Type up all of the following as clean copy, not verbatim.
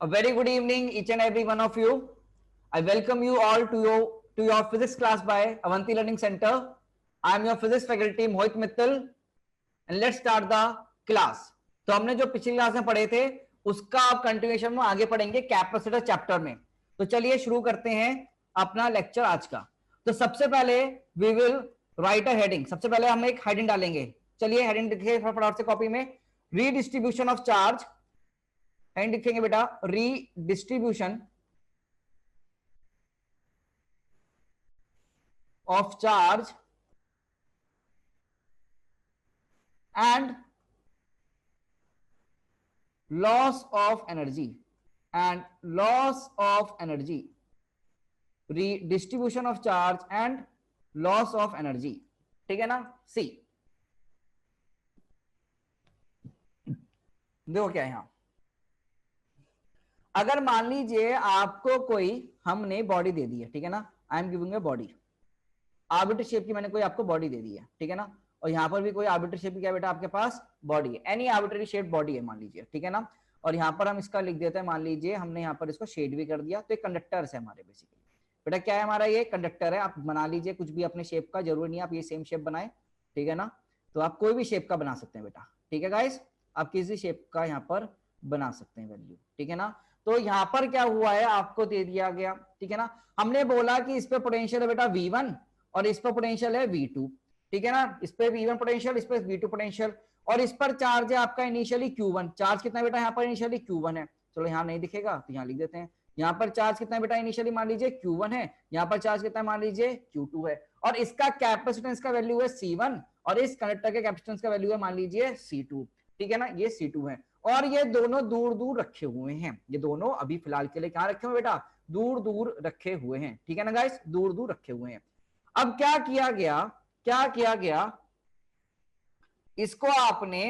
A very good evening, each and every one of you. I welcome you all to your physics class by Avanti Learning Center. I am your physics faculty Mohit Mittal, and let's start the class. तो हमने जो पिछली class में पढ़े थे उसका आप continuation में आगे पढ़ेंगे कैपेसिटर चैप्टर में। तो चलिए शुरू करते हैं अपना लेक्चर आज का। तो सबसे पहले we will write a heading. सबसे पहले हम एक हेडिंग डालेंगे। चलिए हेडिंग लिखिए फटाफट से कॉपी में, रीडिस्ट्रीब्यूशन ऑफ चार्ज। एंड लिखेंगे बेटा redistribution of charge and loss of energy redistribution of charge and loss of energy. ठीक है ना। सी देखो क्या है यहां। अगर मान लीजिए आपको कोई हमने बॉडी दे दी है, ठीक है ना, आई am giving a body, arbitrary shape की मैंने कोई आपको बॉडी दे दी है, ठीक है ना, और यहाँ पर भी कोई आर्बिट्ररी शेप की क्या बेटा आपके पास बॉडी है, एनी आर्बिट्ररी शेप बॉडी है मान लीजिए, ठीक है ना। और यहाँ पर हम इसका लिख देते हैं, मान लीजिए हमने यहाँ पर इसको शेड भी कर दिया, तो एक कंडक्टर है हमारे बेसिकली। बेटा क्या है हमारा, ये कंडक्टर है। आप बना लीजिए कुछ भी अपने शेप का, जरूरी नहीं आप ये सेम शेप बनाए, ठीक है ना। तो आप कोई भी शेप का बना सकते हैं बेटा, ठीक है गाइस, आप किसी शेप का यहाँ पर बना सकते हैं वैल्यू, ठीक है ना। तो यहाँ पर क्या हुआ है आपको दे दिया गया, ठीक है ना। हमने बोला कि इस पे पोटेंशियल है बेटा V1 और इस पर पोटेंशियल है V2, ठीक है ना। इस पे V1 पोटेंशियल, इस पे V2 पोटेंशियल, और इस पर चार्ज है आपका इनिशियली Q1। चार्ज कितना बेटा यहाँ पर इनिशियली Q1 है। चलो यहाँ नहीं दिखेगा तो यहाँ लिख देते हैं। यहाँ पर चार्ज कितना बेटा इनिशियली मान लीजिए Q1 है, यहाँ पर चार्ज कितना मान लीजिए Q2 है, और इसका कैपेसिटेंस का वैल्यू है C1 और इस कंडक्टर के कैपेसिटेंस का वैल्यू है मान लीजिए C2, ठीक है ना, ये C2 है। और ये दोनों दूर दूर रखे हुए हैं, ये दोनों अभी फिलहाल के लिए कहाँ रखे हुए बेटा, दूर दूर रखे हुए हैं, ठीक है ना गाइस, दूर दूर रखे हुए हैं। अब क्या किया गया, इसको आपने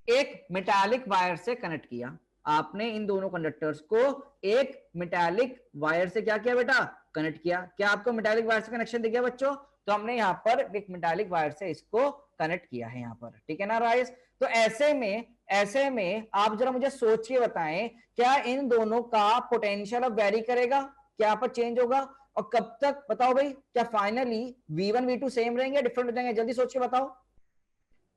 एक मेटालिक वायर से कनेक्ट किया। आपने इन दोनों कंडक्टर्स को एक मेटालिक वायर से क्या किया बेटा, कनेक्ट किया। क्या आपको मेटालिक वायर से कनेक्शन दिख गया बच्चों? तो हमने यहाँ पर एक मेटालिक वायर से इसको कनेक्ट किया है यहाँ पर, ठीक है ना राइस। तो ऐसे में आप जरा मुझे सोच के बताएं, क्या इन दोनों का पोटेंशियल अब वेरी करेगा, क्या पर चेंज होगा, और कब तक बताओ भाई, क्या फाइनली V1 V2 सेम रहेंगे, डिफरेंट हो जाएंगे? जल्दी सोच के बताओ।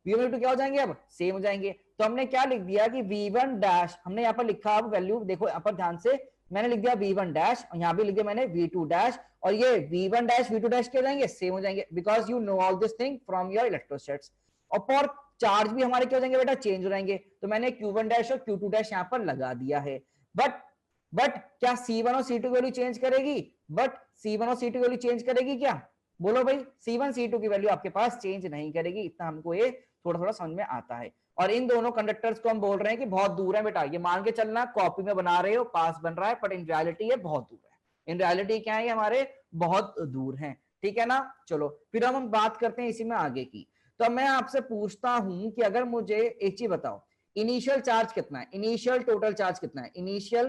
V1 V2 क्या हो जाएंगे, अब सेम हो जाएंगे। तो हमने क्या लिख दिया कि V1 डैश, हमने यहाँ पर लिखा, अब वैल्यू देखो यहाँ पर ध्यान से, मैंने लिख दिया V1 डैश और यहाँ भी लिख दिया मैंने V2 डैश, और ये V1 डैश V2 डैश क्या हो जाएंगे, सेम हो जाएंगे, because you know all this thing from your electrostatics. और पर चार्ज भी हमारे क्या हो जाएंगे बेटा, चेंज हो जाएंगे। तो मैंने Q1 डैश और Q2 डैश यहाँ पर लगा दिया है। बट क्या C1 और C2 वैल्यू चेंज करेगी? बट C1 और C2 वैल्यू चेंज करेगी क्या? बोलो भाई, C1 C2 की वैल्यू आपके पास चेंज नहीं करेगी, इतना हमको ये थोड़ा थोड़ा समझ में आता है। और इन दोनों कंडक्टर्स को हम बोल रहे हैं कि बहुत दूर है बेटा, ये मान के चलना कॉपी में बना रहे हो, पास बन रहा है, बट इन रियलिटी ये बहुत दूर है। इन रियलिटी क्या है, ये हमारे बहुत दूर है, ठीक है ना। चलो फिर हम बात करते हैं इसी में आगे की। तो मैं आपसे पूछता हूं कि अगर मुझे एक चीज बताओ, इनिशियल चार्ज कितना है, इनिशियल टोटल चार्ज कितना है, initial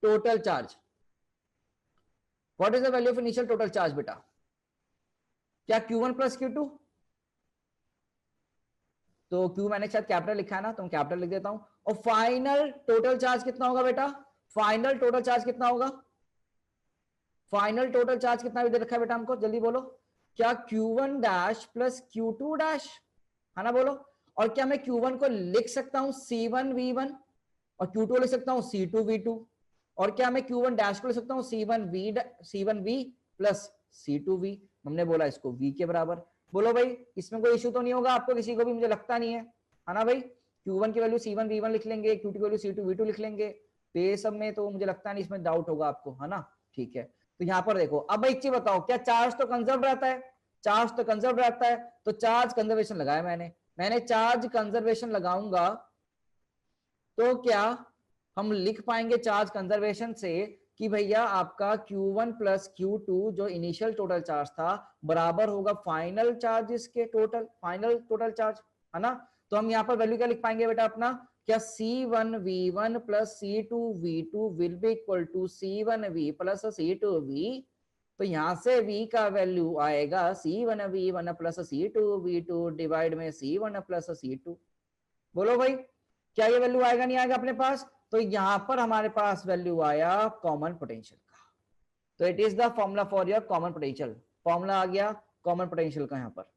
total charge, what is the value of initial total charge बेटा? क्या Q1 प्लस Q2? तो Q मैंने शायद कैपिटल लिखा है ना, तो मैं कैपिटल लिख देता हूं। और फाइनल टोटल चार्ज कितना होगा बेटा, फाइनल टोटल चार्ज कितना होगा, फाइनल टोटल चार्ज कितना भी दे रखा है बेटा हमको, जल्दी बोलो। क्या Q1 dash plus Q2 dash, है ना, बोलो। और क्या मैं Q1 को लिख सकता हूं C1 V1 और Q2 लिख सकता हूं C2 V2, और क्या मैं Q1 डैश को लिख सकता हूं C1 V plus C2 V? हमने बोला इसको V के बराबर। बोलो भाई, इसमें कोई इश्यू तो नहीं होगा आपको किसी को भी? मुझे लगता नहीं है ना भाई। Q1 की वैल्यू C1 V1 लिख लेंगे, Q2 की वैल्यू C2 V2 लिख लेंगे, तो ये सब में तो मुझे लगता नहीं इसमें डाउट होगा आपको, है ना। ठीक है, तो यहाँ पर देखो, अब एक चीज बताओ, क्या चार्ज तो कंजर्व रहता है, चार्ज तो कंजर्व रहता है, तो चार्ज कंजर्वेशन लगाया मैंने चार्ज कंजर्वेशन लगाऊंगा, तो क्या हम लिख पाएंगे चार्ज कंजर्वेशन से कि भैया आपका Q1 प्लस Q2 जो इनिशियल टोटल चार्ज था बराबर होगा फाइनल चार्ज के टोटल, फाइनल टोटल चार्ज, है ना। तो हम यहाँ पर वैल्यू क्या लिख पाएंगे बेटा अपना, क्या C1 V1 plus C2 V2 will be equal to C1 V plus C2 V। तो यहां से V का वैल्यू आएगा C1 V1 plus C2 V2 divide में C1 प्लस C2। बोलो भाई, क्या ये वैल्यू आएगा नहीं आएगा अपने पास? तो यहां पर हमारे पास वैल्यू आया कॉमन पोटेंशियल का। तो it is the formula for your common potential. Formula आ गया कॉमन पोटेंशियल का, यहां पर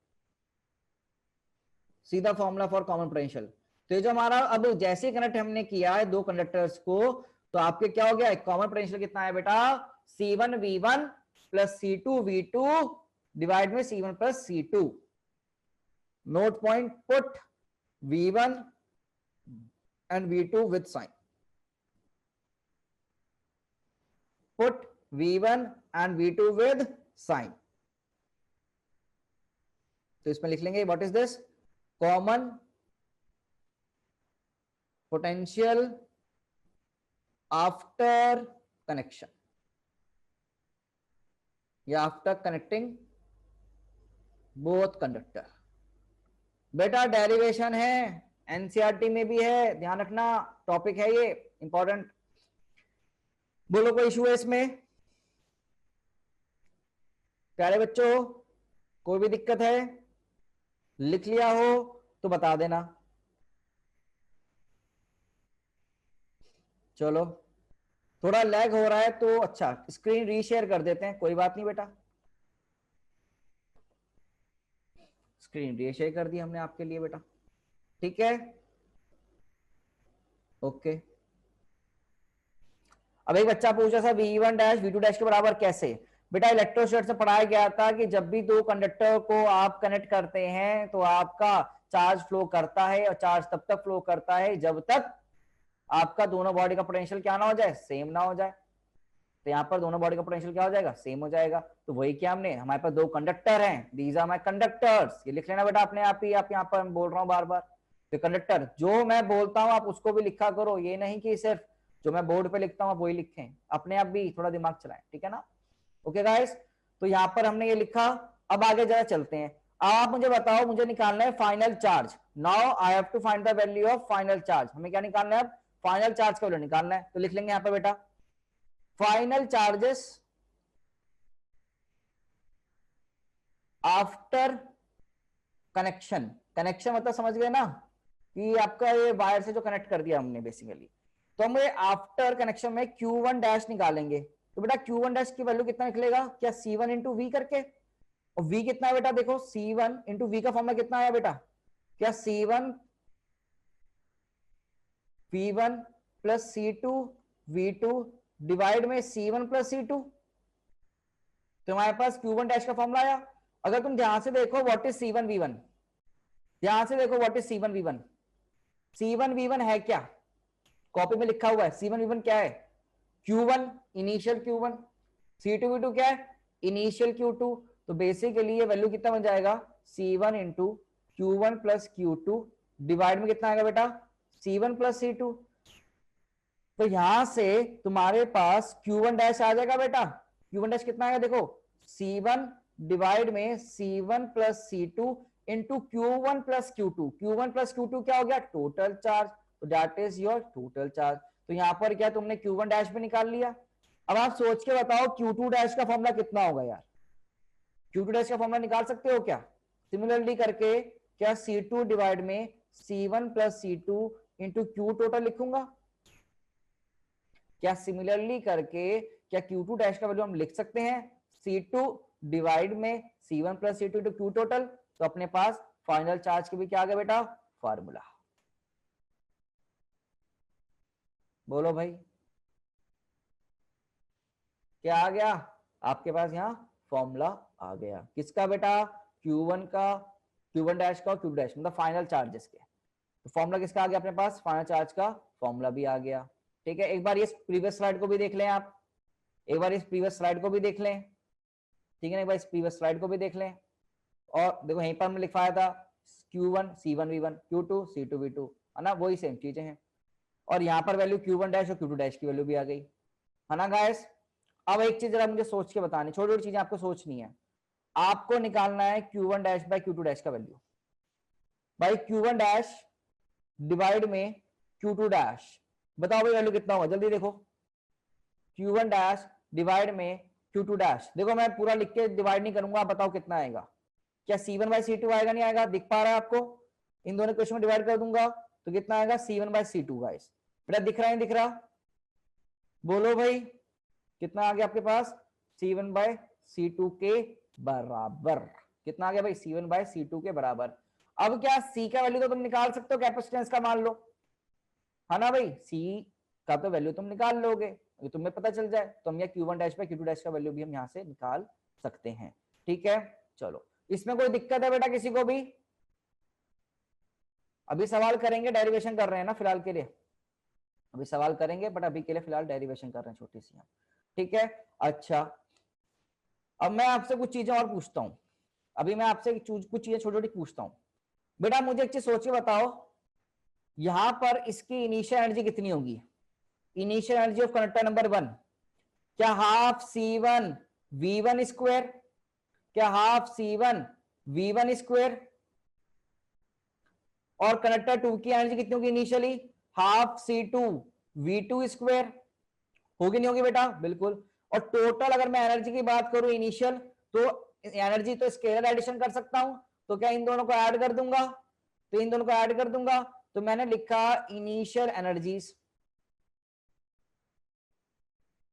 सीधा फॉर्मूला फॉर कॉमन पोटेंशियल। तो ये जो हमारा अब जैसे कनेक्ट हमने किया है दो कंडक्टर्स को, तो आपके क्या हो गया, कॉमन पोटेंशियल कितना है बेटा, C1V1 प्लस C2V2 डिवाइड में C1 plus C2। Note point, put V1 and V2 with sign, put V1 and V2 with sign। तो इसमें लिख लेंगे what is this, common potential after connection या आफ्टर कनेक्टिंग बोथ कंडक्टर। बेटा derivation है, NCERT में भी है, ध्यान रखना, टॉपिक है ये इंपॉर्टेंट। बोलो कोई इशू है इसमें प्यारे बच्चों, कोई भी दिक्कत है, लिख लिया हो तो बता देना। चलो थोड़ा लैग हो रहा है तो अच्छा स्क्रीन रीशेयर कर देते हैं, कोई बात नहीं बेटा, स्क्रीन रीशेयर कर दी हमने आपके लिए बेटा, ठीक है, ओके। अब एक बच्चा पूछा था V1 डैश V2 डैश के बराबर कैसे। बेटा इलेक्ट्रोस्टैटिक्स में पढ़ाया गया था कि जब भी दो कंडक्टर को आप कनेक्ट करते हैं तो आपका चार्ज फ्लो करता है, और चार्ज तब तक फ्लो करता है जब तक आपका दोनों बॉडी का पोटेंशियल क्या ना हो जाए, सेम ना हो जाए। तो यहाँ पर दोनों बॉडी का पोटेंशियल क्या हो जाएगा, सेम हो जाएगा। तो वही क्या हमने, हमारे पास दो कंडक्टर हैं, दीज आर माय कंडक्टर्स, ये लिख लेना बेटा अपने आप ही, आप यहाँ पर मैं बोल रहा हूँ बार बार। तो कंडक्टर जो मैं बोलता हूँ आप उसको भी लिखा करो, ये नहीं कि सिर्फ जो मैं बोर्ड पे लिखता हूँ आप वही लिखें, अपने आप भी थोड़ा दिमाग चलाएं, ठीक है ना। ओके गाइस, तो यहाँ पर हमने ये लिखा। अब आगे जरा चलते हैं। आप मुझे बताओ, मुझे निकालना है final charge. Now I have to find the value of final charge. हमें क्या निकालना है अब, फाइनल चार्ज का वैल्यू निकालना है। तो लिख लेंगे यहाँ पर बेटा final charges after connection. Connection मतलब समझ गए ना, कि आपका ये वायर से जो कनेक्ट कर दिया हमने बेसिकली, तो हम आफ्टर कनेक्शन में Q1 डैश निकालेंगे। तो बेटा Q1 डैश की वैल्यू कितना निकलेगा, क्या C1 इंटू वी करके, और V कितना है बेटा, देखो C1 इंटू वी का फॉर्मूला कितना आया बेटा, क्या C1 V1 plus C2 V2 divide में C1 प्लस C2। तो हमारे पास Q1 डैश का फॉर्मूला आया। अगर तुम ध्यान से देखो व्हाट इज C1 V1, ध्यान से देखो what is C1 V1। C1 V1 है क्या, कॉपी में लिखा हुआ है, C1 V1 क्या है, Q1 initial Q1, C2 V2 क्या है, इनिशियल Q2। तो बेसिकली ये वैल्यू कितना बन जाएगा, C1 into Q1 plus Q2 divide में कितना आएगा बेटा, C1 प्लस C2। तो यहां से तुम्हारे पास Q1 डैश आ जाएगा बेटा। Q1 डैश कितना आएगा देखो, C1 डिवाइड में C1 plus C2 into Q1 plus Q2। Q1 plus Q2 क्या हो गया, टोटल चार्ज, तो that is your total charge. तो यहां पर क्या तुमने Q1 डैश भी निकाल लिया। अब आप सोच के बताओ Q2 डैश का फॉर्मूला कितना होगा यार, Q2 डैश का फॉर्मूला निकाल सकते हो क्या, सिमिलरली करके क्या C2 डिवाइड में C1 plus C2 into Q total लिखूंगा, क्या सिमिलरली करके क्या Q2 डैश का वैल्यू हम लिख सकते हैं C2 डिवाइड में C1 plus C2 into Q total. तो अपने पास फाइनल चार्ज के भी क्या आ गया बेटा, फार्मूला। बोलो भाई क्या आ गया आपके पास, यहाँ फॉर्मूला आ गया किसका बेटा, Q1 का, Q1 डैश का, Q2 डैश मतलब फाइनल चार्जेस के। तो फॉर्मूला किसका आ गया अपने पास, फाइनल चार्ज का फॉर्मूला भी आ गया। ठीक है, एक बार ये प्रीवियस स्लाइड को भी देख लें आप, एक बार इस प्रीवियस स्लाइड को भी देख लें, ठीक है ना, एक बार इस प्रीवियस स्लाइड को भी देख लें। और देखो यहीं पर हमने लिखवाया था Q1 C1 V1, Q2 C2 V2, है ना, वही सेम चीजें हैं। और यहाँ पर वैल्यू Q1 डैश और Q2 डैश की वैल्यू भी आ गई, है ना गाइस। अब एक चीज जरा मुझे सोच के बतानी, छोटी छोटी चीजें आपको सोचनी है। आपको निकालना है Q1 dash by Q2 dash का वैल्यू, भाई Q1 डैश डिवाइड में Q2 डैश, बताओ भाई वैल्यू कितना होगा, जल्दी देखो। Q1 डैश डिवाइड में Q2 डैश, देखो मैं पूरा लिख के डिवाइड नहीं करूंगा, आप बताओ कितना आएगा, क्या C1 बाय C2 आएगा, नहीं आएगा, दिख पा रहा है आपको, इन दोनों क्वेश्चन में डिवाइड कर दूंगा तो कितना आएगा C1 बाय C2 गाइस। बेटा दिख रहा है, दिख रहा? बोलो भाई, कितना आ गया आपके पास? C1/C2 के बराबर। कितना आ गया भाई? C1/C2 के बराबर। अब क्या C का वैल्यू तो तुम निकाल सकते हो कैपेसिटेंस का, मान लो, है ना भाई? C का तो वैल्यू तुम निकाल लोगे, ये तुम्हें पता चल जाए, तो हम यहाँ Q1' का वैल्यू भी हम यहाँ से निकाल सकते हैं। ठीक है, चलो, इसमें कोई दिक्कत है बेटा किसी को भी? अभी सवाल करेंगे, डेरिवेशन कर रहे हैं ना फिलहाल के लिए, अभी सवाल करेंगे, बट अभी के लिए फिलहाल डेरिवेशन कर रहे हैं छोटी सी हम। ठीक है, अच्छा, अब मैं आपसे कुछ चीजें और पूछता हूं। अभी मैं आपसे कुछ चीजें छोटी छोटी पूछता हूं। बेटा मुझे एक चीज सोच के बताओ, यहां पर इसकी इनिशियल एनर्जी कितनी होगी? Initial energy of conductor number 1, क्या हाफ C1 V1 स्क्वायर? क्या हाफ C1 V1 स्क्वायर? और कंडक्टर 2 की एनर्जी कितनी होगी initially? Half C2 V2 square. होगी नहीं होगी बेटा? बिल्कुल। और टोटल अगर मैं एनर्जी की बात करूं इनिशियल, तो एनर्जी तो स्केलर एडिशन कर सकता हूं, तो क्या इन दोनों को ऐड कर दूंगा? तो इन दोनों को ऐड कर दूंगा, तो मैंने लिखा इनिशियल एनर्जीज,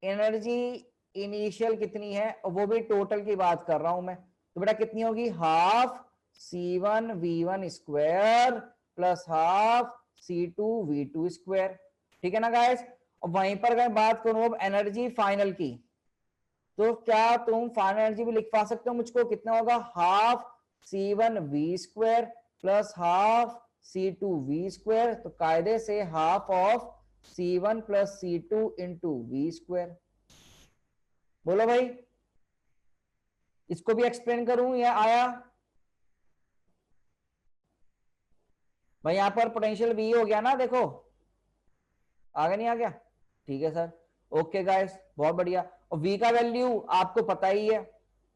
एनर्जी इनिशियल कितनी है, और वो भी टोटल की बात कर रहा हूं मैं, तो बेटा कितनी होगी? Half C1 V1 square plus half C2 V2 square. ठीक है ना गाइस? और वहीं पर अगर बात करूं अब एनर्जी फाइनल की, तो क्या तुम फाइनल एनर्जी भी लिख पा सकते हो मुझको? कितना होगा? Half C1 V square plus half C2 V square, तो कायदे से half of C1 plus C2 into V square. बोलो भाई, इसको भी एक्सप्लेन करूं या आया भाई? यहां पर पोटेंशियल V हो गया ना, देखो आ गया नहीं आ गया? ठीक है सर, ओके गाइस, बहुत बढ़िया। और V का वैल्यू आपको पता ही है,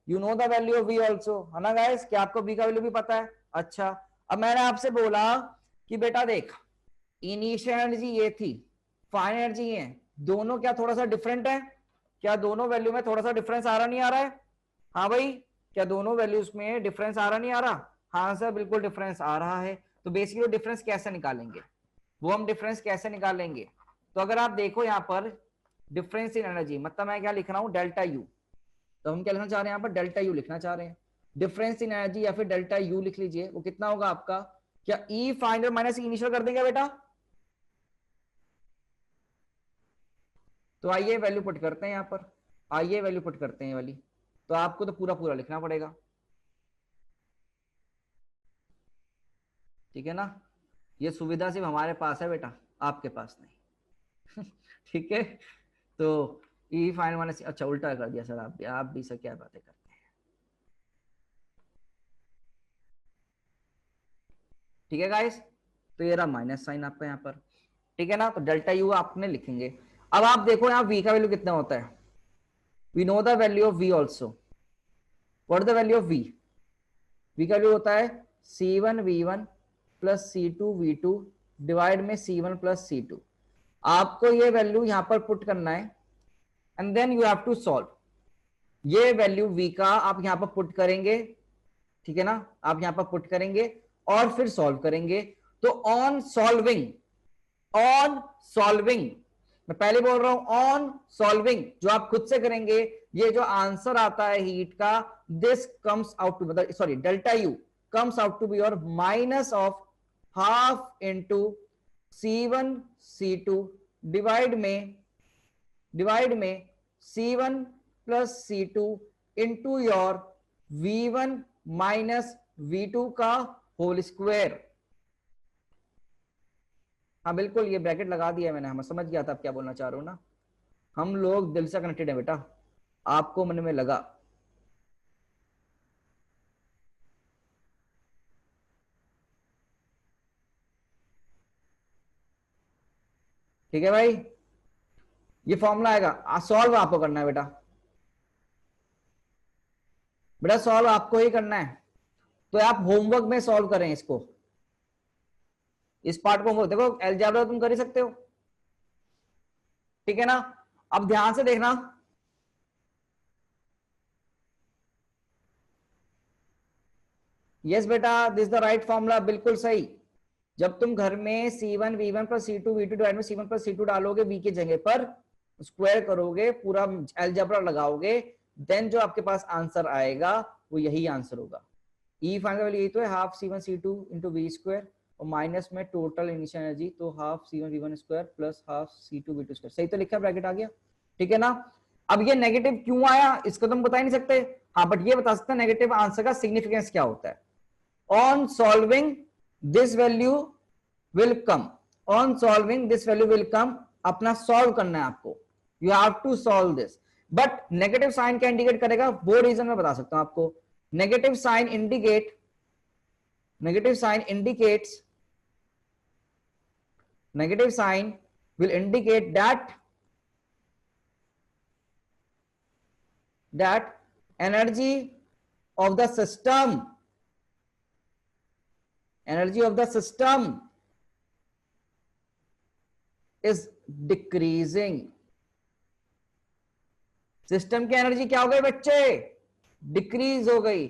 you know the value of V also, है ना गाइस? क्या आपको V का वैल्यू भी पता है? अच्छा, अब मैंने आपसे बोला कि बेटा देख, इनिशियल एनर्जी ये थी, फाइनल एनर्जी ये, दोनों क्या थोड़ा सा डिफरेंट है? क्या दोनों वैल्यू में थोड़ा सा डिफरेंस आ रहा नहीं आ रहा है? हाँ भाई, क्या दोनों वैल्यूज में डिफरेंस आ रहा नहीं आ रहा? हाँ सर, बिल्कुल डिफरेंस आ रहा है। तो बेसिकली डिफरेंस कैसे निकालेंगे, वो हम डिफरेंस कैसे निकालेंगे? तो अगर आप देखो यहाँ पर डिफरेंस इन एनर्जी, मतलब मैं क्या लिख रहा हूँ? Delta U. तो हम क्या लिखना चाह रहे हैं यहाँ पर? डेल्टा यू लिखना चाह रहे हैं। डिफरेंस इन एनर्जी या फिर डेल्टा यू लिख लीजिए, वो कितना होगा आपका? क्या ई फाइनल माइनस इनिशियल कर देंगे बेटा? तो आइए वैल्यू पुट करते हैं यहाँ पर, आइए वैल्यू पुट करते हैं वाली। तो आपको तो पूरा पूरा लिखना पड़ेगा, ठीक है ना? ये सुविधा सिर्फ हमारे पास है बेटा, आपके पास नहीं। ठीक है, तो ई फाइनल माइनस, अच्छा उल्टा कर दिया सर, आप भी सर क्या बातें करते हैं। ठीक है गाइस, तो ये रहा माइनस साइन आपका यहाँ पर, ठीक है ना? तो डेल्टा यू आपने लिखेंगे। अब आप देखो यहाँ v का वैल्यू कितना होता है? We know the value of v also. What is the value of v? v का वैल्यू होता है C1 V1 plus C2 V2 divide में C1 प्लस C2। आपको ये वैल्यू यहां पर पुट करना है, and then you have to solve. ये वैल्यू v का आप यहां पर पुट करेंगे, ठीक है ना? आप यहां पर पुट करेंगे और फिर सॉल्व करेंगे। तो ऑन सॉल्विंग, ऑन सॉल्विंग, मैं पहले बोल रहा हूं ऑन सॉल्विंग, जो आप खुद से करेंगे, ये जो आंसर आता है हीट का, दिस कम्स आउट टू, मतलब sorry, delta U comes out to be your minus of half into C1 C2 divide में C1 plus C2 into your V1 minus V2 का होल स्क्वायर। हाँ बिल्कुल, ये bracket लगा दिया मैंने, हम समझ गया था आप क्या बोलना चाह रहे हो ना। हम लोग दिल से कनेक्टेड है बेटा, आपको मन में लगा। ठीक है भाई, ये फॉर्मूला आएगा, सॉल्व आपको करना है बेटा, बेटा सॉल्व आपको ही करना है। तो आप होमवर्क में सॉल्व करें इसको, इस पार्ट को होमवर्क, देखो अलजेब्रा तुम कर ही सकते हो, ठीक है ना? अब ध्यान से देखना, यस बेटा, दिस द राइट फॉर्मूला, बिल्कुल सही। जब तुम घर में C1 V1 plus C2 V2 divide में C1 प्लस C2 डालोगे V की जगह पर, स्क्वायर करोगे, पूरा अलजेब्रा लगाओगे, देन जो आपके पास आंसर आएगा वो यही आंसर होगा। ई फाइनल वैल्यू यही तो है, half C1 C2 into V square, और माइनस में टोटल इनिशियल एनर्जी, तो half C1 V1 square plus half C2 V2 square. सही तो लिखा, ब्रैकेट आ गया, ठीक है ना। अब ये नेगेटिव क्यों आया इसको तुम बता ही नहीं सकते, हाँ बट ये बता सकते हैं नेगेटिव आंसर का सिग्निफिकेंस क्या होता है। On solving this value will come, on solving this value will come, अपना सॉल्व करना है आपको, you have to solve this. But negative sign क्या इंडिकेट करेगा, वो रीजन मैं बता सकता हूं आपको। Negative sign indicate, negative sign indicates, negative sign will indicate that energy of the system, energy of the system is decreasing। System की energy क्या हो गई बच्चे, डिक्रीज हो गई।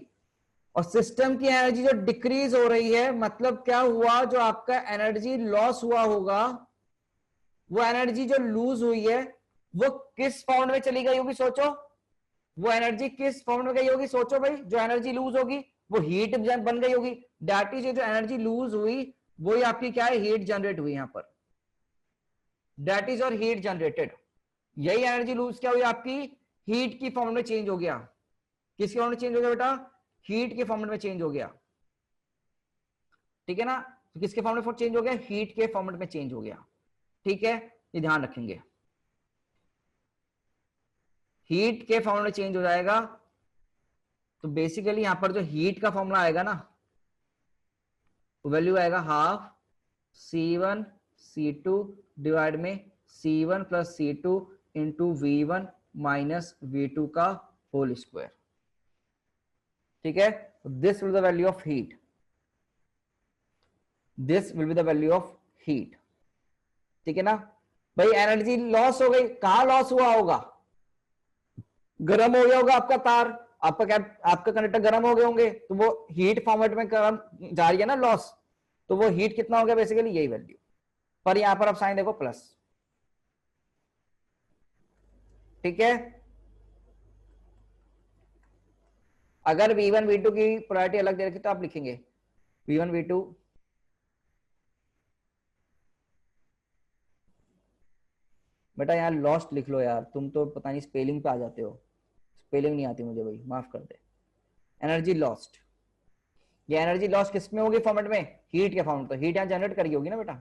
और सिस्टम की एनर्जी जो डिक्रीज हो रही है मतलब क्या हुआ, जो आपका एनर्जी लॉस हुआ होगा, वो एनर्जी जो लूज हुई है वो किस फॉर्म में चली गई होगी सोचो, वो एनर्जी किस फॉर्म में गई होगी सोचो भाई। जो एनर्जी लूज होगी वो हीट बन गई होगी, दैट इज जो एनर्जी लूज हुई वो ही आपकी क्या है, हीट जनरेट हुई यहां पर, दैट इज और हीट जनरेटेड। यही एनर्जी लूज क्या हुई आपकी, हीट की फॉर्म में चेंज हो गया। किसके फॉर्म में चेंज हो गया बेटा, हीट के फॉर्मेट में चेंज हो गया, ठीक है ना। तो किसके फॉर्मेट में चेंज हो गया, हीट के फॉर्मेट में चेंज हो गया, ठीक है, ये ध्यान रखेंगे। हीट के फॉर्मेट में चेंज हो जाएगा, तो बेसिकली यहां पर जो हीट का फॉर्मूला आएगा ना, वो वैल्यू आएगा हाफ C1 C2 डिवाइड में C1 plus C2 into V1 minus V2 का होल स्क्वायर, ठीक है। This will be the value of heat, this will be the value of heat, ठीक है ना। भाई एनर्जी लॉस हो गई, कहां लॉस हुआ होगा, गर्म हो गया होगा आपका तार, आपका कंडक्टर गर्म हो गए होंगे, तो वो हीट फॉर्मेट में गर्म जा रही है ना लॉस, तो वो हीट कितना हो गया बेसिकली यही वैल्यू, पर यहां पर आप साइन देखो प्लस, ठीक है। अगर V1 V2 की पोलैरिटी अलग दे रखी तो आप लिखेंगे V1 V2 बेटा, यार लॉस्ट लिख लो यार, तुम तो पता नहीं स्पेलिंग पे आ जाते हो, स्पेलिंग नहीं आती मुझे भाई, माफ कर दे। एनर्जी लॉस्ट, ये एनर्जी लॉस किस में होगी फॉर्मेट में, हीट के फॉर्मेट, तो हीट यहां जनरेट करी होगी ना बेटा,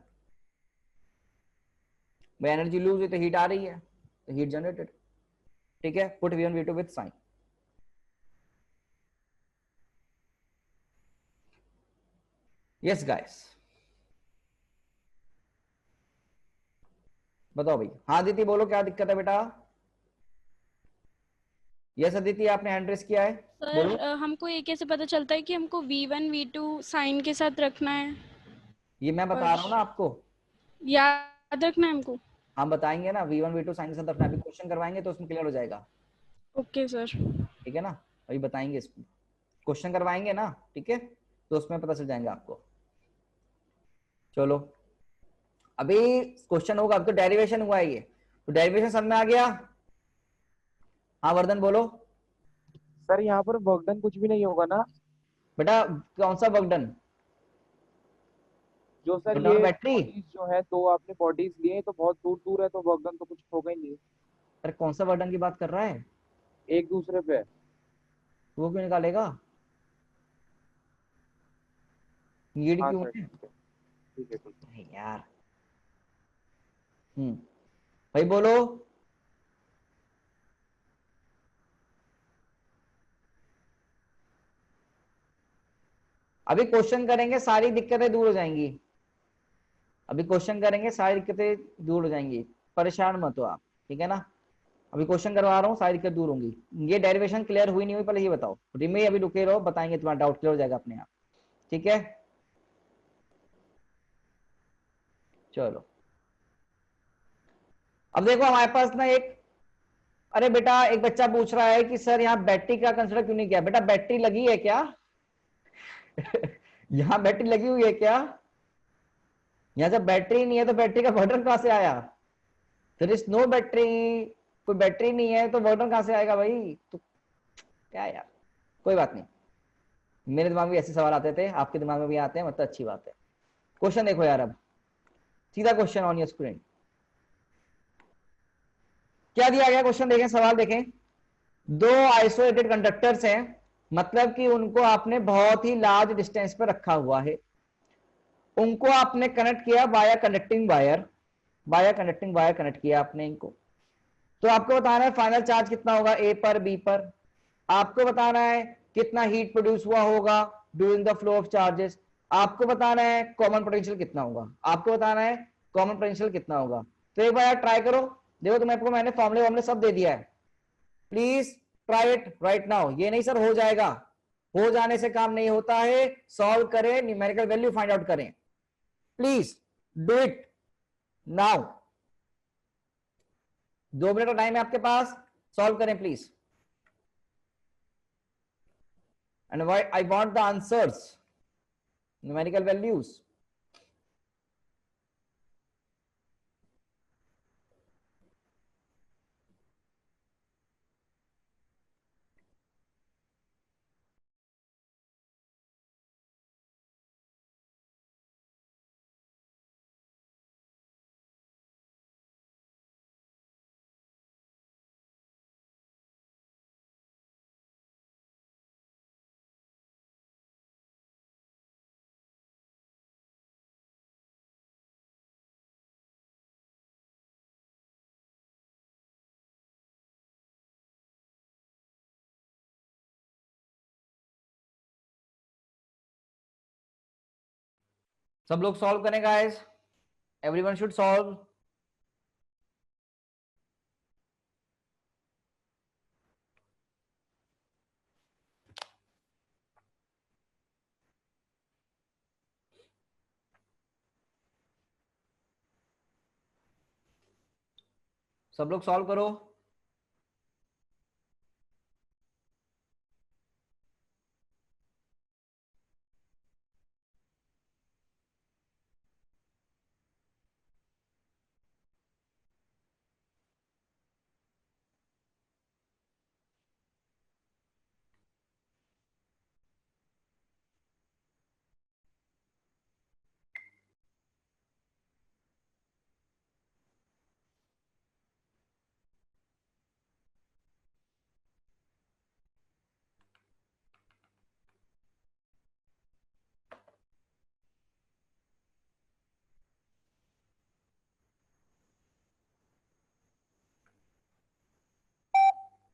भाई एनर्जी लूज हुई तो हीट आ रही है, तो हीट जनरेटेड, ठीक है। Put V1 V2 with sign. Yes guys, बताओ भाई, हाँ अदिति बोलो क्या दिक्कत है बेटा। यस अदिति, आपने हैंड रेस किया है, सर हमको ये कैसे पता चलता है कि हमको V1 V2 साइन के साथ रखना है, ये मैं बता रहा हूँ ना आपको, याद रखना है हमको। हम बताएंगे ना V1 V2 साइन के साथ रखना, अभी क्वेश्चन करवाएंगे तो उसमें क्लियर हो जाएगा, ओके सर। ठीक है ना। अभी बताएंगे, इसमें क्वेश्चन करवाएंगे ना, ठीक है, तो उसमें पता चल जाएंगे आपको। चलो अभी क्वेश्चन होगा, अब तो डेरिवेशन हुआ है ये, तो डेरिवेशन सब में आ गया। हाँ वर्धन बोलो। सर यहाँ पर वर्क डन कुछ भी नहीं होगा ना बेटा कौन सा वर्क डन, जो सर वर्क ये बैटरी, बॉडीज जो है, दो आपने बॉडीज लिए तो बहुत दूर दूर है, तो वर्क डन तो कुछ होगा ही नहीं अरे कौन सा वर्क डन की बात कर रहा है, एक दूसरे पे। वो क्यों निकालेगा, नीड हाँ क्यों सर है, ठीक है ठीक है। यार भाई बोलो। अभी क्वेश्चन करेंगे सारी दिक्कतें दूर हो जाएंगी, अभी क्वेश्चन करेंगे सारी दिक्कतें दूर हो जाएंगी, परेशान मत हो आप, ठीक है ना। अभी क्वेश्चन करवा रहा हूँ, सारी दिक्कत दूर होंगी। ये डेरिवेशन क्लियर हुई नहीं हुई पहले ये बताओ, रिमे अभी रुके रहो, बताएंगे, तुम्हारा डाउट क्लियर हो जाएगा अपने आप, ठीक है। चलो अब देखो हमारे पास ना एक, अरे बेटा एक बच्चा पूछ रहा है कि सर यहाँ बैटरी का कंसिडर क्यों नहीं किया, बेटा बैटरी लगी है क्या यहाँ बैटरी लगी हुई है क्या, यहाँ जब बैटरी नहीं है तो बैटरी का बटन कहां से आया? देयर इज नो बैटरी, कोई बैटरी नहीं है तो बटन कहां से आएगा भाई? तो क्या यार, कोई बात नहीं, मेरे दिमाग में ऐसे सवाल आते थे, आपके दिमाग में भी आते हैं, मतलब अच्छी बात है। क्वेश्चन देखो यार, अब सीधा क्वेश्चन ऑन योर स्क्रीन, क्या दिया गया क्वेश्चन देखें, सवाल देखें। दो आइसोलेटेड कंडक्टर्स हैं, मतलब कि उनको आपने बहुत ही लार्ज डिस्टेंस पर रखा हुआ है, उनको आपने कनेक्ट किया बाया कंडक्टिंग वायर, बाया कंडक्टिंग वायर कनेक्ट किया आपने इनको। तो आपको बताना है फाइनल चार्ज कितना होगा ए पर बी पर, आपको बताना है कितना हीट प्रोड्यूस हुआ होगा during the flow of charges, आपको बताना है कॉमन पोटेंशियल कितना होगा, आपको बताना है कॉमन पोटेंशियल कितना होगा। तो एक बार ट्राई करो, देखो तुम्हें, आपको मैंने फॉर्मुले सब दे दिया है, please try it right now. ये नहीं सर हो जाएगा, हो जाने से काम नहीं होता है, सॉल्व करें, न्यूमेरिकल वैल्यू फाइंड आउट करें, please do it now. 2 minute का टाइम है आपके पास, सॉल्व करें please, and I want the answers, numerical values. सब लोग सॉल्व करें गाइस, एवरीवन शुड सॉल्व। सब लोग सॉल्व करो।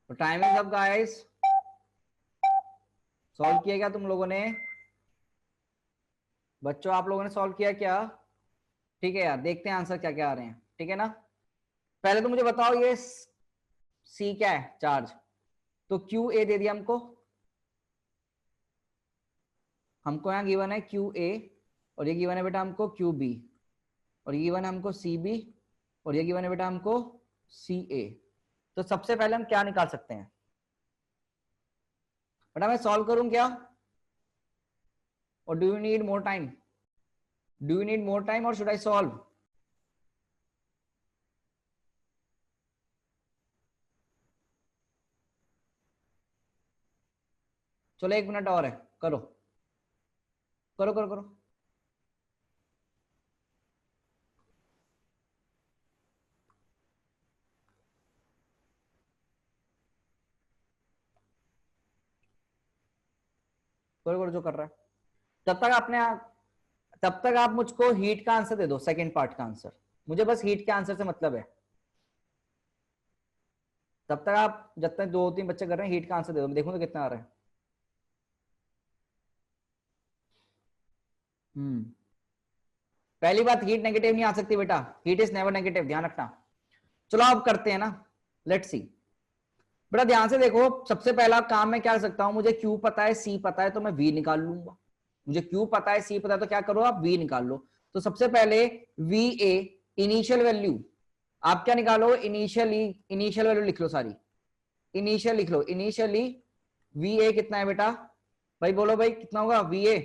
तो time is up guys, solve किया क्या तुम लोगों ने? बच्चों आप लोगों ने सॉल्व किया क्या? ठीक है यार, देखते हैं आंसर क्या क्या आ रहे हैं, ठीक है ना। पहले तो मुझे बताओ ये सी क्या है, चार्ज, तो क्यू ए दे दिया हमको, हमको यहाँ गिवन है क्यू ए, और ये गिवन है बेटा हमको क्यू बी, और ये गिवन है हमको सी बी, और ये गिवन है बेटा हमको सी ए। तो सबसे पहले हम क्या निकाल सकते हैं बेटा, मैं सॉल्व करूं क्या, और do you need more time, do you need more time और शुड आई सॉल्व? चलो 1 मिनट और है, करो करो करो करो। करो करो जो कर रहा है, तब तक आपने, तब तक आप मुझको हीट का आंसर दे दो, सेकंड पार्ट का आंसर, मुझे बस हीट के आंसर से मतलब है। तब तक आप, जब तक 2-3 बच्चे कर रहे हैं, हीट का आंसर दे दो, मैं देखूं तो कितना आ रहा है। पहली बात, हीट नेगेटिव नहीं आ सकती बेटा, हीट इज नेवर नेगेटिव, ध्यान रखना। चलो अब करते हैं ना, लेट्स सी। बेटा ध्यान से देखो, सबसे पहला काम मैं क्या कर सकता हूं, मुझे क्यू पता है सी पता है तो मैं वी निकाल लूंगा, मुझे क्यू पता है सी पता है तो क्या करो आप वी निकाल लो। तो सबसे पहले वी ए इनिशियल वैल्यू, आप क्या निकालो, इनिशियली, इनिशियल वैल्यू लिख लो सारी, इनिशियल लिख लो, इनिशियली वी ए कितना है बेटा, भाई बोलो भाई कितना होगा V A,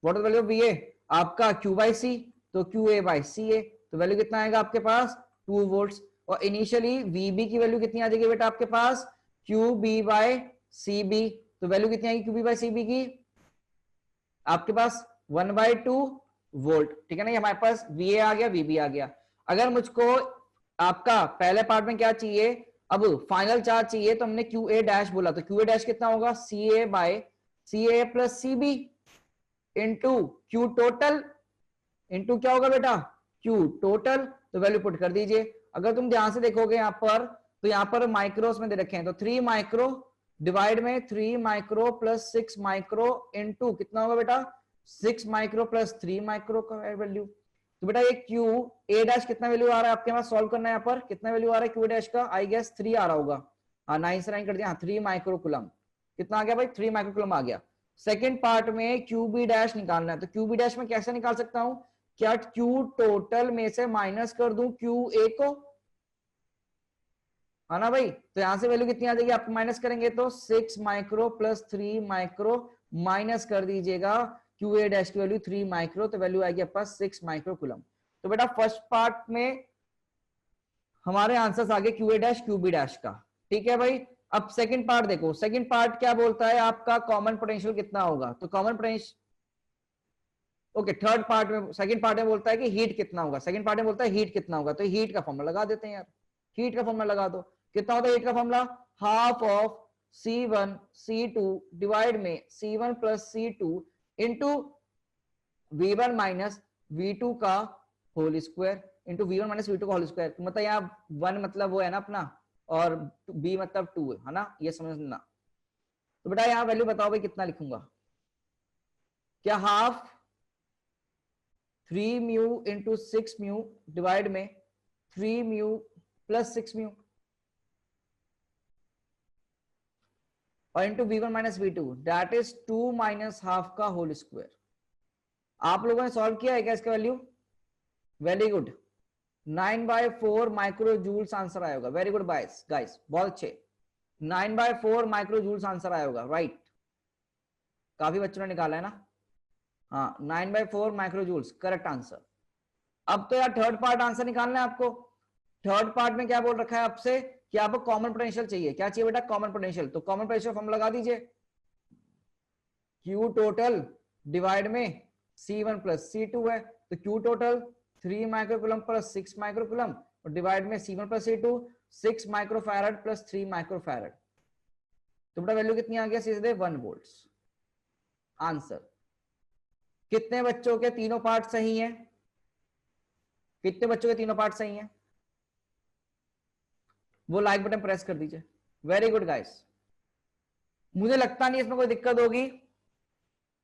what is value of V A आपका क्यू बाई सी, तो क्यू ए बाई सी ए, तो वैल्यू कितना आएगा आपके पास 2 वोल्ट। और इनिशियली वीबी की वैल्यू कितनी आ जाएगी बेटा आपके पास Q B by C B, तो वैल्यू कितनी आएगी Q B by C B की आपके पास 1/2 वोल्ट, ठीक है ना। ये हमारे पास वी ए आ गया, वीबी आ गया। अगर मुझको आपका पहले पार्ट में क्या चाहिए, अब फाइनल चार्ज चाहिए, तो हमने क्यू ए डैश बोला, तो क्यू ए डैश कितना होगा C A by C A plus C B into Q total, into क्या होगा बेटा क्यू टोटल, तो वैल्यू पुट कर दीजिए। अगर तुम ध्यान से देखोगे यहाँ पर, तो यहाँ पर माइक्रोस में दे रखे हैं, तो 3 माइक्रो डिवाइड में 3 माइक्रो प्लस 6 माइक्रो इंटू कितना होगा बेटा 6 माइक्रो प्लस 3 माइक्रो का वैल्यू। तो बेटा ये क्यू ए डैश कितना वैल्यू आ रहा है आपके पास, सॉल्व करना है यहाँ पर, कितना वैल्यू आ रहा है क्यू डैश का, आई गेस 3 आ रहा होगा। हाँ 9 से 9 कर दिया, 3 माइक्रो कुलम, कितना आ गया भाई 3 माइक्रो कुलम आ गया। सेकेंड पार्ट में क्यू बी डैश निकालना है, तो क्यू बी डैश में कैसे निकाल सकता हूं, क्या क्यू टोटल में से माइनस कर दूं क्यू ए को, है ना भाई। तो यहां से वैल्यू कितनी आ जाएगी आप माइनस करेंगे तो 6 माइक्रो प्लस 3 माइक्रो माइनस कर दीजिएगा क्यू ए डैश की वैल्यू 3 माइक्रो, तो वैल्यू आएगी आपके पास 6 माइक्रो कुलम। तो बेटा फर्स्ट पार्ट में हमारे आंसर्स आ गए Q A dash Q B dash का, ठीक है भाई। अब सेकंड पार्ट देखो, सेकंड पार्ट क्या बोलता है आपका कॉमन पोटेंशियल कितना होगा, तो common potential okay third part में, सेकंड पार्ट में बोलता है कि हीट कितना होगा, सेकंड पार्ट में बोलता है हीट कितना होगा, तो हीट का फॉर्मूला लगा देते हैं यार, हीट का फॉर्मूला लगा दो, कितना होता है हीट का formula half of C1 C2 divide में C1 plus C2 into V1 minus V2 का whole square into V1 minus V2 का होल स्क्वायर, मतलब यहाँ 1 मतलब वो है ना अपना और B मतलब 2 है ना, ये समझना। तो बेटा यहाँ वैल्यू बताओ भाई कितना लिखूंगा, क्या half 3 mu into 6 mu divide में 3 म्यू प्लस 6 म्यू और into V1 minus V2 that is 2 minus half का होल स्क्वायर। आप लोगों ने सॉल्व किया है क्या इसका value, very good, 9/4 micro joules answer आएगा, वेरी गुड गाइस गाइस बहुत अच्छे, 9/4 माइक्रो जूल्स आंसर आएगा, राइट, काफी बच्चों ने निकाला है ना, हाँ 9/4 माइक्रो जूल्स करेक्ट आंसर। अब तो यार थर्ड पार्ट आंसर निकालना है आपको। थर्ड पार्ट में क्या बोल रखा है आपसे कि आपको कॉमन पोटेंशियल चाहिए, क्या चाहिए बेटा कॉमन पोटेंशियल, तो कॉमन पोटेंशियल फॉर्मूला लगा दीजिए क्यू टोटल डिवाइड में C1 प्लस C2 है, तो Q total 3 microcoulomb plus 6 microcoulomb और डिवाइड में C1 plus C2 6 microfarad plus 3 microfarad, तो बेटा वैल्यू कितनी आ गया सीधे 1 वोल्ट आंसर। कितने बच्चों के तीनों पार्ट सही हैं, कितने बच्चों के तीनों पार्ट सही हैं, वो लाइक बटन प्रेस कर दीजिए, वेरी गुड गाइस। मुझे लगता नहीं इसमें कोई दिक्कत होगी,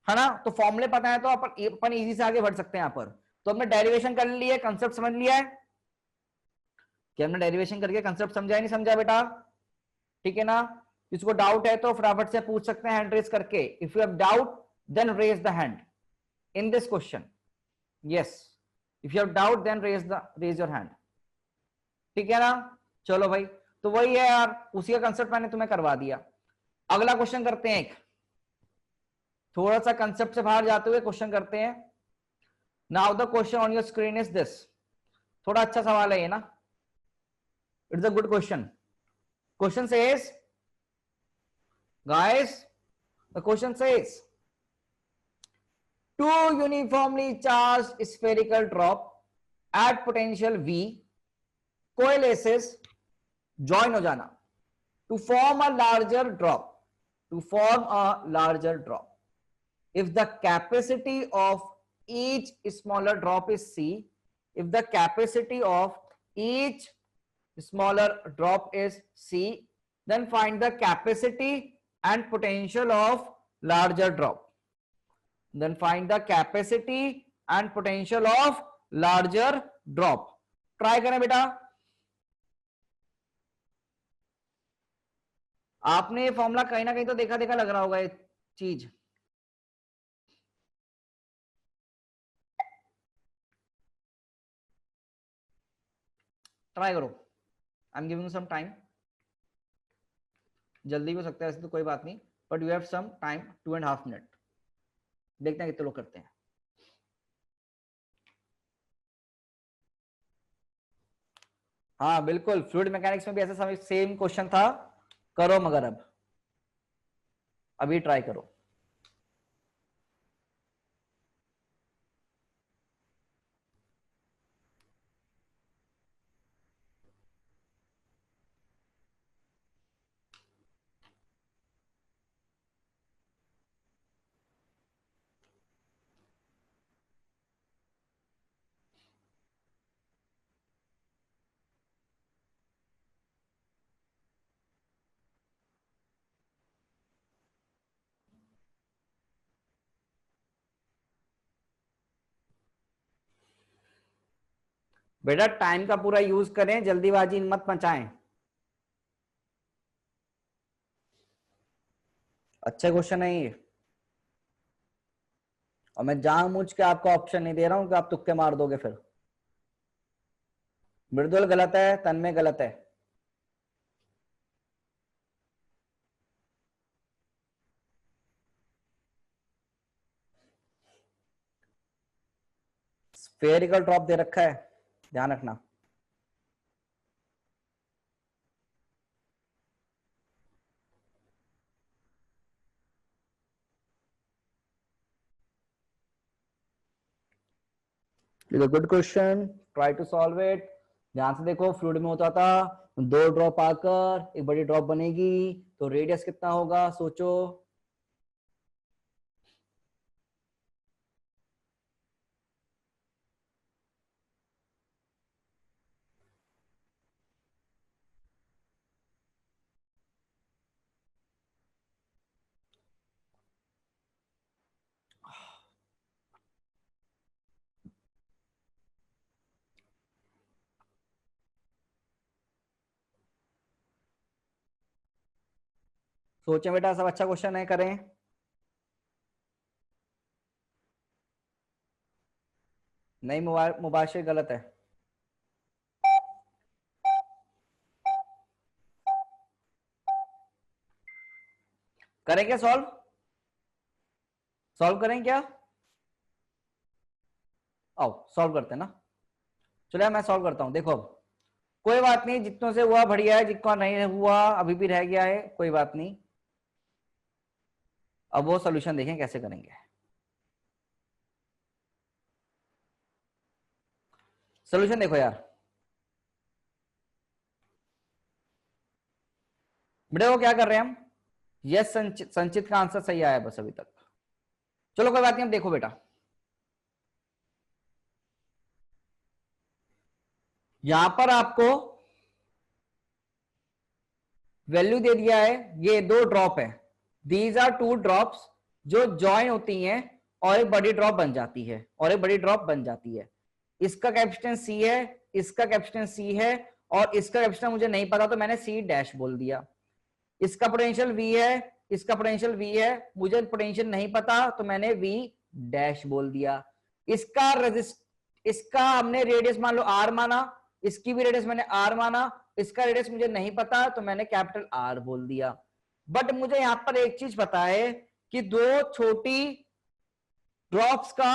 है ना, तो फॉर्मूले पता है तो अपन इजी से आगे बढ़ सकते हैं यहाँ पर। तो हमने डेरिवेशन कर लिया है, कंसेप्ट समझ लिया है, क्या हमने डेरिवेशन करके कंसेप्ट समझा है नहीं समझा बेटा, ठीक है ना। इसको डाउट है तो फटाफट से पूछ सकते हैं हैंड रेज करके, if you have doubt then raise the hand in this question, yes if you have doubt then raise your hand, ठीक है ना। चलो भाई, तो वही है यार, उसी का कंसेप्ट मैंने तुम्हें करवा दिया। अगला क्वेश्चन करते हैं, एक थोड़ा सा कंसेप्ट से बाहर जाते हुए क्वेश्चन करते हैं। Now the question on your screen is this, थोड़ा अच्छा सवाल है ये ना, it's a good question. Question says guys, the question says two uniformly charged spherical drop at potential V coalesces join हो जाना to form a larger drop, to form a larger drop if the capacity of each smaller drop is C, if the capacity of each smaller drop is C, then find the capacity and potential of larger drop, then find the capacity and potential of larger drop। Try करें बेटा, आपने ये formula कहीं ना कहीं तो देखा देखा लग रहा होगा ये चीज, ट्राई करो, I am giving some time, जल्दी भी हो सकता है ऐसे तो कोई बात नहीं, but you have some time 2.5 minute, देखते हैं कितने लोग करते हैं। हाँ बिल्कुल, फ्लूइड मैकेनिक्स में भी ऐसा सेम क्वेश्चन था, करो मगर अब अभी ट्राई करो। बेटा टाइम का पूरा यूज करें, जल्दीबाजी मत मचाएं। अच्छे क्वेश्चन है ये, और मैं जानबूझ के आपको ऑप्शन नहीं दे रहा हूं कि आप तुक्के मार दोगे फिर। मृदुल गलत है, तन्मय गलत है। स्फेरिकल ड्रॉप दे रखा है, ध्यान रखना। Good question, try to solve it. ध्यान से देखो, फ्लूइड में होता था 2 ड्रॉप आकर एक बड़ी ड्रॉप बनेगी, तो रेडियस कितना होगा सोचो। सोचें बेटा, सब अच्छा क्वेश्चन है, करें। नहीं, मुबाशिर गलत है। करें क्या सॉल्व? सॉल्व करें क्या? आओ सॉल्व करते हैं ना। चलो मैं सॉल्व करता हूं। देखो अब कोई बात नहीं, जितनों से हुआ बढ़िया है, जितना नहीं हुआ अभी भी रह गया है, कोई बात नहीं। अब वो सॉल्यूशन देखें कैसे करेंगे। सॉल्यूशन देखो यार, बेटा वो क्या कर रहे हैं हम, यस संचित का आंसर सही आया बस अभी तक। चलो कोई बात नहीं, अब देखो बेटा, यहां पर आपको वैल्यू दे दिया है, ये 2 ड्रॉप है, दीज आर 2 ड्रॉप्स जो ज्वाइन होती हैं और एक बड़ी ड्रॉप बन जाती है, और एक बड़ी ड्रॉप बन जाती है। इसका कैपेसिटेंस सी है, इसका कैपेसिटेंस सी है, और इसका कैपेसिटेंस मुझे नहीं पता तो मैंने सी डैश बोल दिया। इसका पोटेंशियल वी है, इसका पोटेंशियल वी है, मुझे पोटेंशियल नहीं पता तो मैंने वी डैश बोल दिया। इसका इसका हमने रेडियस मान लो आर माना, इसकी भी रेडियस मैंने आर माना, इसका रेडियस मुझे नहीं पता तो मैंने कैपिटल आर बोल दिया। बट मुझे यहां पर एक चीज पता है कि 2 छोटी ड्रॉप्स का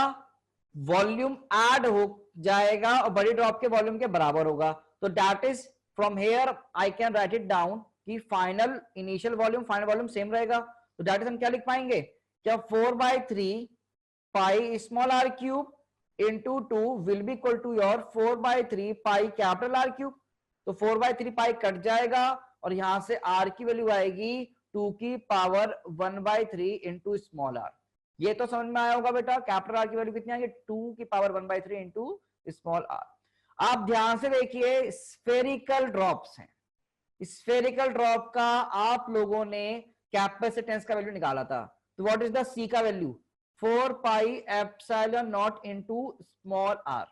वॉल्यूम ऐड हो जाएगा और बड़ी ड्रॉप के वॉल्यूम के बराबर होगा, तो that is from here I can write it down कि final initial volume final volume same रहेगा। तो दैट इज हम क्या लिख पाएंगे, क्या 4/3 pi small R cube into 2 will be equal to your 4/3 pi capital R cube. तो 4/3 pi cut जाएगा और यहां से आर की वैल्यू आएगी 2 की पावर 1/3 इंटू स्मॉल आर। ये तो समझ में आया होगा बेटा, कैपिटल आर की वैल्यू कितनी आएगी 2 की पावर 1/3 इंटू स्मॉल आर। आप ध्यान से देखिए, स्फेरिकल ड्रॉप्स हैं, स्फेरिकल ड्रॉप का आप लोगों ने कैपेसिटेंस का वैल्यू निकाला था, तो व्हाट इज द सी का value 4 pi epsilon not into small R,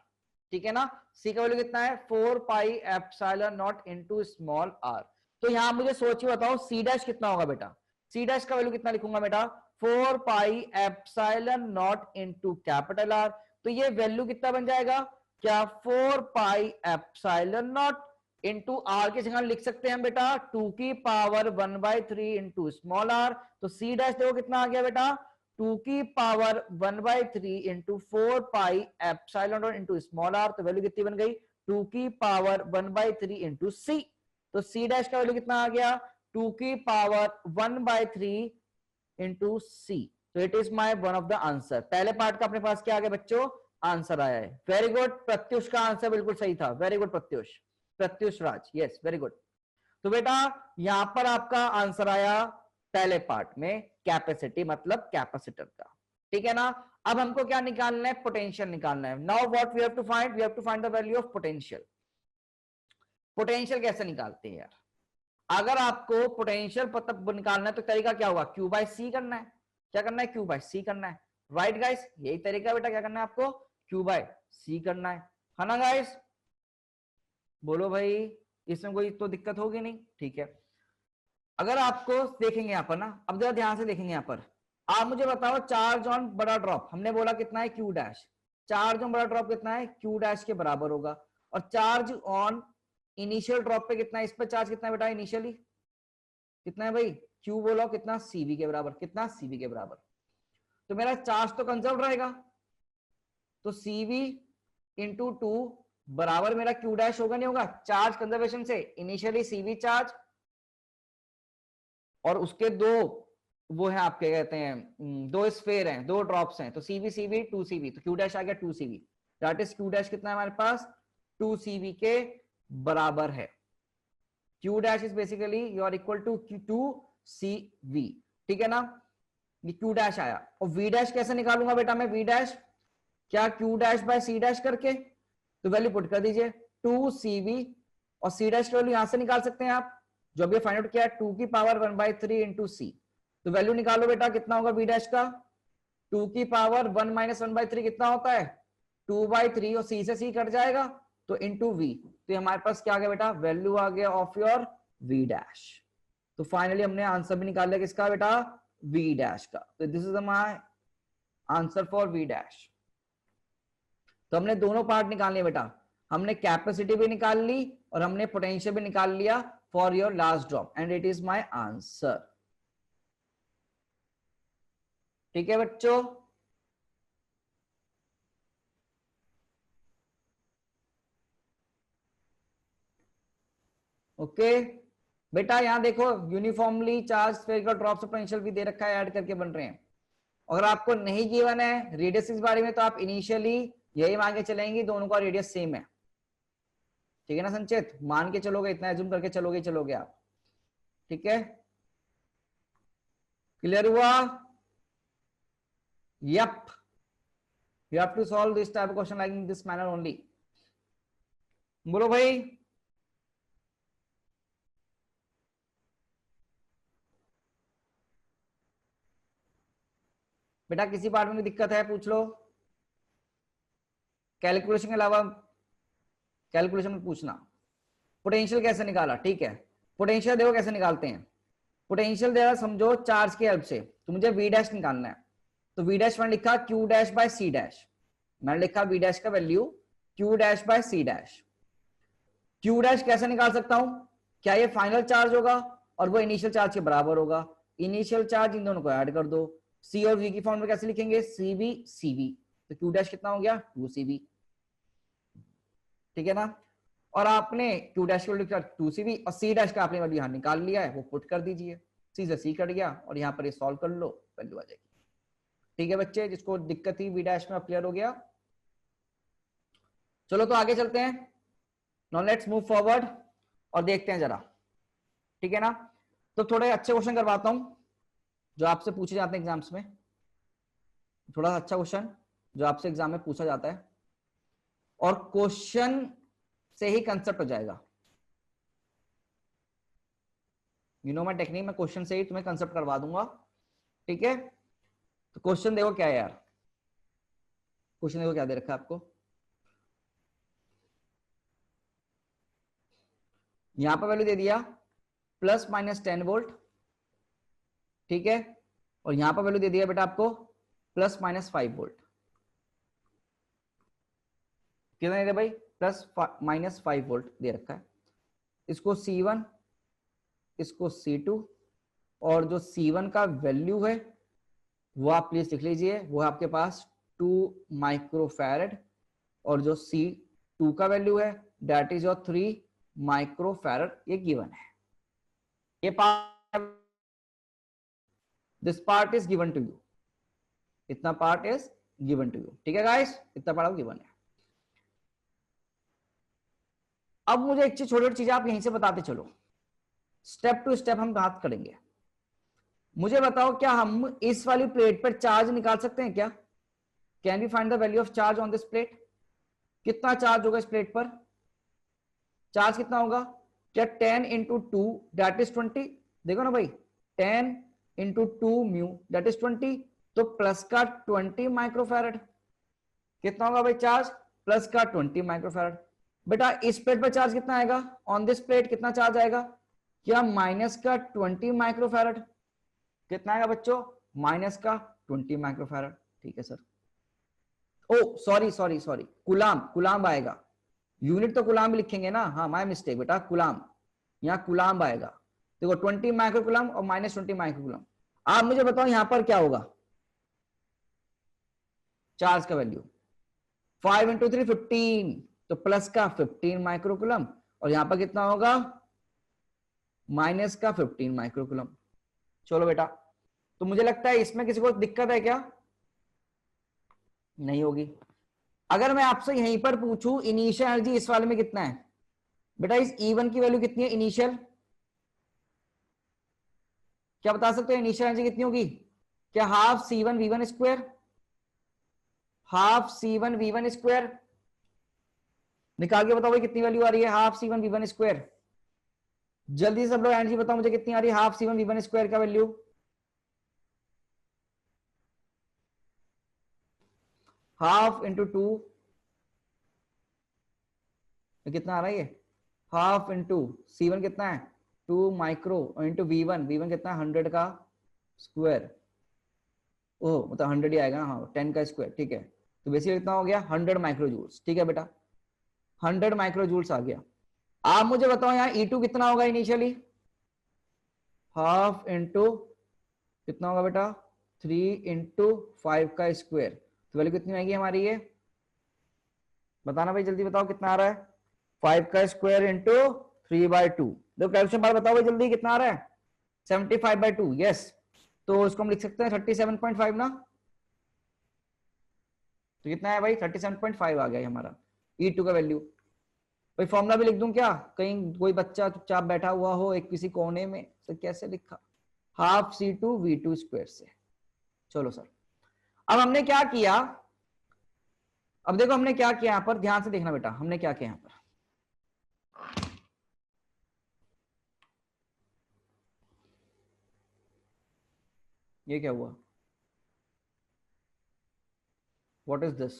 ठीक है ना। सी का वैल्यू कितना है 4 pi epsilon not into small R. तो यहां मुझे सोच के बताओ सी डैश कितना होगा बेटा, सी डैश का वैल्यू कितना लिखूंगा बेटा 4 pi epsilon not into capital R. तो ये वैल्यू कितना बन जाएगा, क्या 4 pi epsilon not into R की जगह लिख सकते हैं हम बेटा 2 की पावर 1/3 इंटू स्मॉल आर। तो सी डैश देखो कितना आ गया बेटा 2 की power 1/3 into 4 pi epsilon not into small R. तो वैल्यू कितनी बन गई 2 की पावर 1/3 इंटू सी। तो सी डैश का वैल्यू कितना आ गया 2 की पावर 1/3 इंटू सी। तो it is my one of the answer. पहले पार्ट का अपने पास क्या आ गया बच्चों आंसर आया है। वेरी गुड, प्रत्युष का आंसर बिल्कुल सही था। वेरी गुड प्रत्युष, प्रत्युष राज, यस वेरी गुड। तो बेटा यहां पर आपका आंसर आया पहले पार्ट में कैपेसिटी मतलब कैपेसिटर का, ठीक है ना। अब हमको क्या निकालना है पोटेंशियल निकालना है। Now what we have to find, we have to find the value of potential. Potential कैसे निकालते हैं यार, अगर आपको पोटेंशियल निकालना है तो तरीका क्या होगा Q बाय सी करना है। क्या करना है Q बाय सी करना है, राइट गाइस यही तरीका बेटा। क्या करना है आपको Q बाय सी करना है ना गाइस। बोलो भाई, इसमें कोई तो दिक्कत होगी नहीं, ठीक है। अगर आपको देखेंगे यहाँ पर ना, अब जरा ध्यान से देखेंगे यहाँ पर, आप मुझे बताओ चार्ज ऑन बड़ा ड्रॉप हमने बोला कितना है Q डैश। चार्ज ऑन बड़ा ड्रॉप कितना है Q डैश के बराबर होगा। और चार्ज ऑन इनिशियल ड्रॉप पे कितना है, इस पे चार्ज कितना है बेटा इनिशियली कितना है भाई Q बोलो कितना CV के बराबर, कितना CV के बराबर। तो मेरा चार्ज तो कंजर्व रहेगा, तो CV इंटू 2 बराबर मेरा Q डैश होगा नहीं होगा, चार्ज कंजर्वेशन से इनिशियली CV चार्ज और उसके दो वो है आपके कहते हैं दो स्फेयर हैं, दो ड्रॉप्स हैं, तो CV CV 2CV, तो Q डैश आ गया 2CV। That is Q dash कितना है हमारे पास 2CV के बराबर है। Q dash is basically you are equal to 2CV, ठीक है ना। ये Q डैश आया। और V डैश कैसे निकालूंगा बेटा मैं, V डैश क्या Q dash by C dash करके, तो वैल्यू पुट कर दीजिए 2CV और C डैश की वैल्यू यहां से निकाल सकते हैं आप, जो अभी फाइंड आउट किया है 2 की पावर 1/3 इंटू सी। तो वैल्यू निकालो बेटा कितना होगा V डैश का, 2 की पावर 1 माइनस 1/3 कितना होता है 2/3 और C से C कट जाएगा तो इंटू V। तो हमारे पास क्या आ गया बेटा वैल्यू आ गया ऑफ योर V डैश। तो फाइनली हमने आंसर भी निकाल लिया किसका बेटा V डैश का। तो this is my answer for V dash. तो हमने दोनों पार्ट निकाल लिए बेटा, हमने कैपेसिटी भी निकाल ली और हमने पोटेंशियल भी निकाल लिया for your last drop and it is my answer. ठीक है बच्चों, ओके बेटा यहां देखो uniformly charge spherical drops potential भी दे रखा है, ऐड करके बन रहे हैं। अगर आपको नहीं गिवन है रेडियस के बारे में तो आप इनिशियली यही मान के चलेंगे दोनों का रेडियस सेम है, ठीक है ना संचित, मान के चलोगे इतना एज्यूम करके चलोगे आप, ठीक है क्लियर हुआ। Yup you have to solve this type of question like in this manner only. बोलो भाई, बेटा किसी पार्ट में दिक्कत है पूछ लो, कैलकुलेशन के अलावा कैलकुलेशन में पूछना। पोटेंशियल कैसे निकाला, ठीक है पोटेंशियल देखो कैसे निकालते हैं। पोटेंशियल दे रहा समझो चार्ज की हेल्प से, तो मुझे V डैश निकालना है। तो V डैश मैंने लिखा Q dash by C dash, मैंने लिखा V डैश का value Q dash by C dash. Q dash कैसे निकाल सकता हूं, क्या ये फाइनल चार्ज होगा और वो इनिशियल चार्ज के बराबर होगा, इनिशियल चार्ज इन दोनों को ऐड कर दो। C और V की फॉर्म में कैसे लिखेंगे CV CV, तो Q डैश कितना हो गया 2CV, ठीक है ना। और आपने Q डैश को लिखा 2CV और C डैश का आपने वैल्यू यहाँ निकाल लिया है, वो पुट कर दीजिए, C से C कट गया और यहाँ पर ये सॉल्व कर लो वैल्यू आ जाएगी। ठीक है बच्चे, जिसको दिक्कत थी V डैश में अब क्लियर हो गया। चलो तो आगे चलते हैं, नाउ लेट्स मूव फॉरवर्ड और देखते हैं जरा, ठीक है ना। तो थोड़े अच्छे क्वेश्चन करवाता हूं जो आपसे पूछे जाते हैं एग्जाम्स में, थोड़ा अच्छा क्वेश्चन जो आपसे एग्जाम में पूछा जाता है और क्वेश्चन से ही कंसेप्ट हो जाएगा। यू नो माय टेक्निक, मैं क्वेश्चन से ही तुम्हें कंसेप्ट करवा दूंगा, ठीक है। तो क्वेश्चन देखो क्या है यार, क्वेश्चन देखो क्या दे रखा है आपको। यहां पर वैल्यू दे दिया प्लस माइनस 10 वोल्ट, ठीक है, और यहां पर वैल्यू दे दिया बेटा आपको प्लस माइनस 5 वोल्ट। कितना दे दिया भाई प्लस माइनस 5 वोल्ट दे रखा है। इसको C1 इसको C2 और जो C1 का वैल्यू है वो आप प्लीज लिख लीजिए, वो है आपके पास 2 माइक्रोफैरड और जो C2 का वैल्यू है दैट इज योर 3 माइक्रोफैरड, ये गिवन है। ये part, this part is given to you, इतना part is given to you, ठीक है गाइस, इतना पार्ट गिवन है। अब मुझे एक चीज, छोटी छोटी चीजें आप यहीं से बताते चलो, स्टेप टू स्टेप हम बात करेंगे। मुझे बताओ, क्या हम इस वाली प्लेट पर चार्ज निकाल सकते हैं क्या? Can we find the value of charge on this plate? कितना चार्ज होगा इस प्लेट पर? चार्ज कितना होगा? क्या 10 इंटू 2 दैट इज 20? देखो ना भाई, 10 इंटू 2 म्यू दैट इज 20, तो प्लस का 20 माइक्रोफैरड। कितना होगा भाई चार्ज? प्लस का 20 माइक्रोफैरड। बेटा इस प्लेट पर चार्ज कितना आएगा? ऑन दिस प्लेट कितना चार्ज आएगा? क्या माइनस का 20 माइक्रोफैरड। कितना आएगा बच्चों? माइनस का 20 माइक्रोफैरड। ठीक है sir. Oh sorry sorry sorry, coulomb, coulomb आएगा, यूनिट तो कुलाम भी लिखेंगे ना, हाँ माय मिस्टेक बेटा, कुलाम, यहाँ कुलाम आएगा। देखो 20 माइक्रोकुलाम और माइनस 20 माइक्रोकुलाम। आप मुझे बताओ यहां पर क्या होगा चार्ज का वैल्यू? 5 इंटू 3 15, तो प्लस का 15 माइक्रोकुलम, और यहां पर कितना होगा? माइनस का 15 माइक्रोकुलम। चलो बेटा, तो मुझे लगता है इसमें किसी को दिक्कत है क्या? नहीं होगी। अगर मैं आपसे यहीं पर पूछूं इनिशियल एनर्जी इस वाले में कितना है, बेटा इस E1 की वैल्यू कितनी है इनिशियल? क्या बता सकते हो इनिशियल एनर्जी कितनी होगी? क्या half C1 V1 square, half C1 V1 square? निकाल के बताओ भाई कितनी वैल्यू आ रही है हाफ C1 V1 स्क्वायर? जल्दी से सब लोग एनर्जी बताओ मुझे कितनी आ रही है हाफ C1 V1 स्क्वायर का वैल्यू? हाफ इंटू 2 कितना आ रहा है ये? हाफ इंटू C1 कितना है? 2 माइक्रो, इंटू V1, V1 कितना है? 100 का स्क्वायर। ओह मतलब 100 ही आएगा ना, हाँ 10 का स्क्वायर, ठीक है। तो बेसिकली कितना हो गया? 100 माइक्रो जूल्स। ठीक है बेटा, 100 माइक्रो जूल्स आ गया। आप मुझे बताओ यहाँ E2 कितना होगा इनिशियली? हाफ इंटू कितना होगा बेटा? 3 इंटू 5 का स्क्वायर, तो वैल्यू कितनी आएगी हमारी ये? बताना भाई जल्दी बताओ कितना आ रहा है? 5 का स्क्वायर इंटू 3/2। देखो कैल्कुलेशन बार बताओ भाई जल्दी कितना आ रहा है? 75/2। यस, तो इसको हम लिख सकते हैं 37.5 ना। तो कितना है भाई? 37.5 आ गया हमारा E2 का वैल्यू। भाई फॉर्मूला भी लिख दूं क्या? कहीं कोई बच्चा चुपचाप बैठा हुआ हो एक किसी कोने में, तो कैसे लिखा? हाफ C2 V2 स्क्वायर से। चलो सर, अब हमने क्या किया? अब देखो हमने क्या किया यहां पर, ध्यान से देखना बेटा, हमने क्या किया यहां पर। ये क्या हुआ? What is this?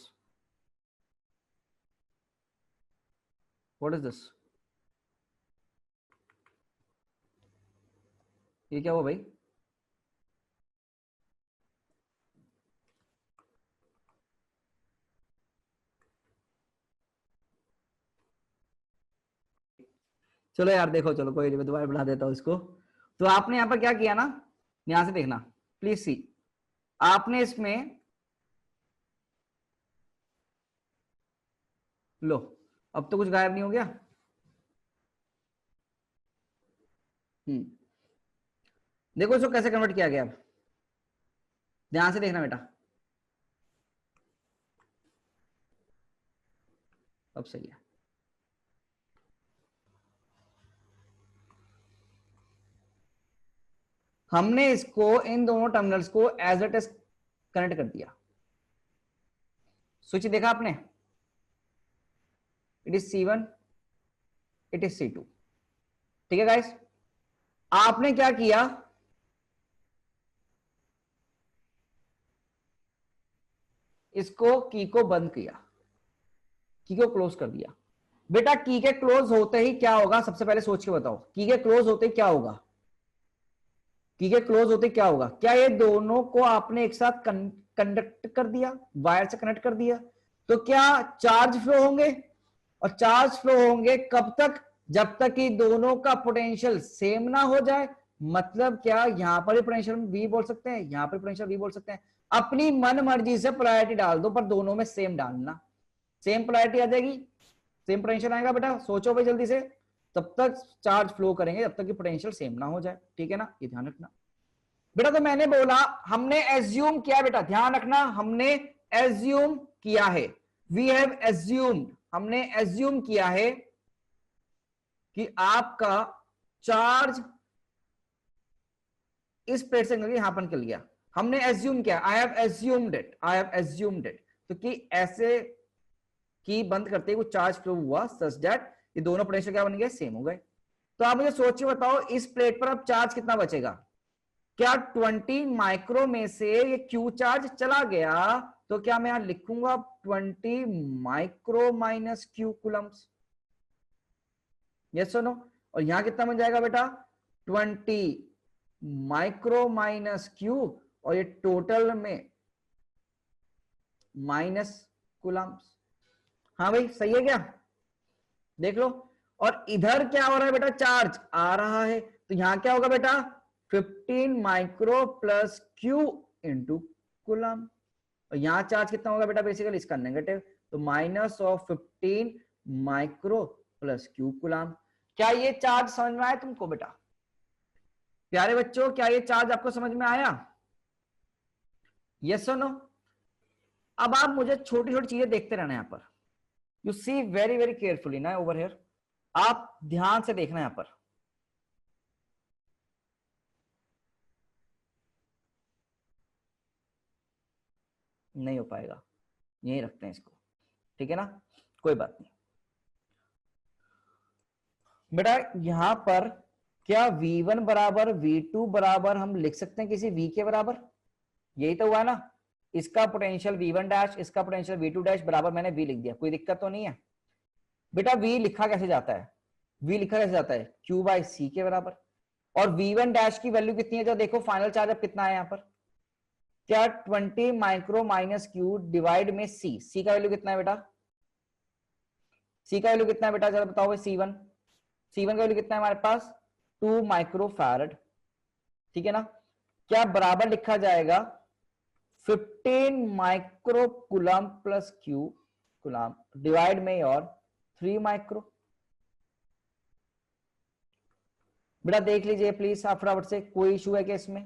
What is this? ये क्या हुआ भाई? चलो यार देखो, चलो कोई नहीं, मैं दोबारा बना देता हूं इसको। तो आपने यहां पर क्या किया ना, ध्यान से देखना प्लीज सी, आपने इसमें लो, अब तो कुछ गायब नहीं हो गया। देखो इसको कैसे कन्वर्ट किया गया, अब ध्यान से देखना बेटा। अब सही है। हमने इसको, इन दोनों टर्मिनल्स को एज इट इज कनेक्ट कर दिया। स्विच देखा आपने? It is C1, it is C2। ठीक है गाइस, आपने क्या किया? इसको की को बंद किया, की को क्लोज कर दिया। बेटा की के क्लोज होते ही क्या होगा? सबसे पहले सोच के बताओ, की के क्लोज होते ही क्या होगा? की के क्लोज होते क्या होगा? क्या ये दोनों को आपने एक साथ कंडक्ट कर दिया, वायर से कनेक्ट कर दिया, तो क्या चार्ज फ्लो होंगे? और चार्ज फ्लो होंगे कब तक? जब तक कि दोनों का पोटेंशियल सेम ना हो जाए। मतलब क्या, यहां पर भी पोटेंशियल V बोल सकते हैं, यहां पर पोटेंशियल V बोल सकते हैं। अपनी मन मर्जी से पोलैरिटी डाल दो, पर दोनों में सेम डालना। सेम पोलैरिटी आ जाएगी, सेम पोटेंशियल आएगा बेटा, सोचो भाई जल्दी से, तब तक चार्ज फ्लो करेंगे जब तक कि पोटेंशियल सेम ना हो जाए, ठीक है ना, ये ध्यान रखना बेटा। तो मैंने बोला हमने एज्यूम किया बेटा, ध्यान रखना, हमने एज्यूम किया है, वी हैव एज्यूम्ड, हमने एज्यूम किया है कि आपका चार्ज इस प्लेट से यहां पर निकल गया, हमने एज्यूम किया, I have assumed it, I have assumed it, तो कि ऐसे की बंद करते हुए चार्ज फ्लो हुआ सच दैट ये दोनों पोटेंशियल क्या बन गए, सेम हो गए। तो आप मुझे सोच के बताओ इस प्लेट पर अब चार्ज कितना बचेगा, क्या 20 माइक्रो में से ये क्यू चार्ज चला गया, तो क्या मैं यहां लिखूंगा 20 micro minus Q Coulomb's, yes और नो, और यहां कितना बन जाएगा बेटा 20 माइक्रो माइनस क्यू, और ये टोटल में माइनस कूलम्स। हाँ भाई सही है क्या, देख लो, और इधर क्या हो रहा है बेटा, चार्ज आ रहा है, तो यहां क्या होगा बेटा 15 micro plus Q into coulomb, और यहां चार्ज कितना होगा बेटा, बेसिकली इसका नेगेटिव, तो minus of 15 micro plus Q coulomb. क्या ये चार्ज समझ में आया तुमको बेटा, प्यारे बच्चों, क्या ये चार्ज आपको समझ में आया, यस और नो। अब आप मुझे छोटी छोटी चीजें देखते रहना यहां पर, you see very very carefully ना ओवर हियर, आप ध्यान से देखना यहां पर, नहीं हो पाएगा, यहीं रखते हैं इसको, ठीक है ना, कोई बात नहीं बेटा। यहां पर क्या V1 बराबर V2 बराबर हम लिख सकते हैं किसी V के बराबर, यही तो हुआ ना, इसका पोटेंशियल V1 डैश, इसका पोटेंशियल V2 डैश बराबर, मैंने V लिख दिया, कोई दिक्कत तो नहीं है बेटा। V लिखा कैसे जाता है, V लिखा कैसे जाता है, Q बाई C के बराबर, और V1 डैश की वैल्यू कितनी है, जो देखो फाइनल चार्ज अब कितना है यहां पर, क्या 20 माइक्रो माइनस क्यू डिवाइड में C, C का वैल्यू कितना है बेटा, C का वैल्यू कितना है बेटा, जरा बताओ भाई, C1 का वैल्यू कितना है हमारे पास 2 माइक्रो फैरड, ठीक है ना, क्या बराबर लिखा जाएगा 15 micro coulomb plus Q coulomb divide में और 3 माइक्रो। बेटा देख लीजिए प्लीज आप फटाफट से, कोई इशू है क्या इसमें,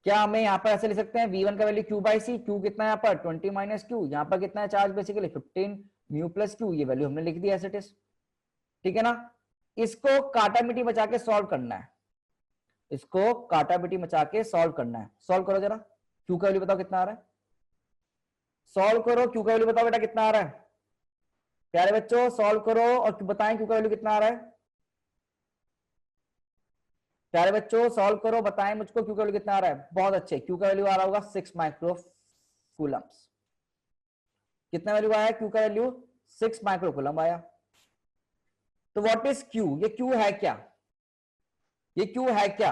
क्या हमें यहां पर ऐसे लिख सकते हैं V1 का value Q by C, Q कितना है यहाँ पर 20 माइनस क्यू, यहाँ पर कितना है charge basically 15 mu plus Q, ये वैल्यू हमने लिख दी एज इट इज, ठीक है ना। इसको काटा मिट्टी बचा के सॉल्व करना है, इसको काटा मिट्टी मचा के सॉल्व करना है, सॉल्व करो जरा, Q का वैल्यू बताओ कितना आ रहा है, सॉल्व करो, Q का वैल्यू बताओ बेटा कितना आ रहा है, प्यारे बच्चों सॉल्व करो और बताएं Q का वैल्यू कितना आ रहा है, प्यारे बच्चों सॉल्व करो बताएं मुझको Q का वैल्यू कितना आ रहा है, बहुत अच्छे, Q का वैल्यू आ रहा होगा 6 माइक्रो कूलम्स, कितना वैल्यू आया Q का वैल्यू 6 माइक्रो कूलम आया। तो व्हाट इज Q, ये Q है क्या, ये Q है क्या,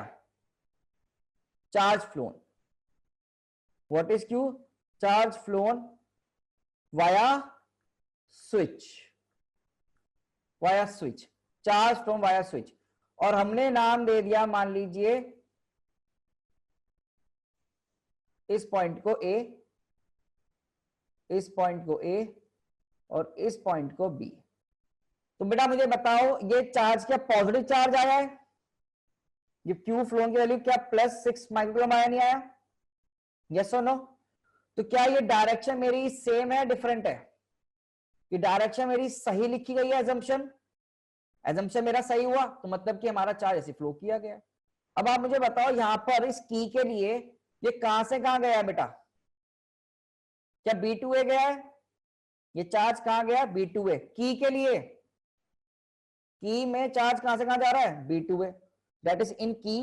charge phloem, what is Q, charge phloem via switch, via switch, charge phloem via switch, और हमने नाम दे दिया मान लीजिए इस पॉइंट को A, इस पॉइंट को A और इस पॉइंट को B। तो बेटा मुझे बताओ ये चार्ज क्या पॉजिटिव चार्ज आया है, ये क्यू फ्लोन की वैल्यू क्या +6 माइक्रोकूलम आया, नहीं आया, यस और नो। तो क्या ये डायरेक्शन मेरी सेम है डिफरेंट है, ये डायरेक्शन मेरी सही लिखी गई है, एजम्पशन, एजम्पशन मेरा सही हुआ, तो मतलब कि हमारा चार्ज ऐसे फ्लो किया गया। अब आप मुझे बताओ यहां पर इस की के लिए ये कहां से कहां गया है बेटा, क्या B2A गया है, ये चार्ज कहां गया B2A, की के लिए, की में चार्ज कहां से कहां जा रहा है B2A, दैट इज इन की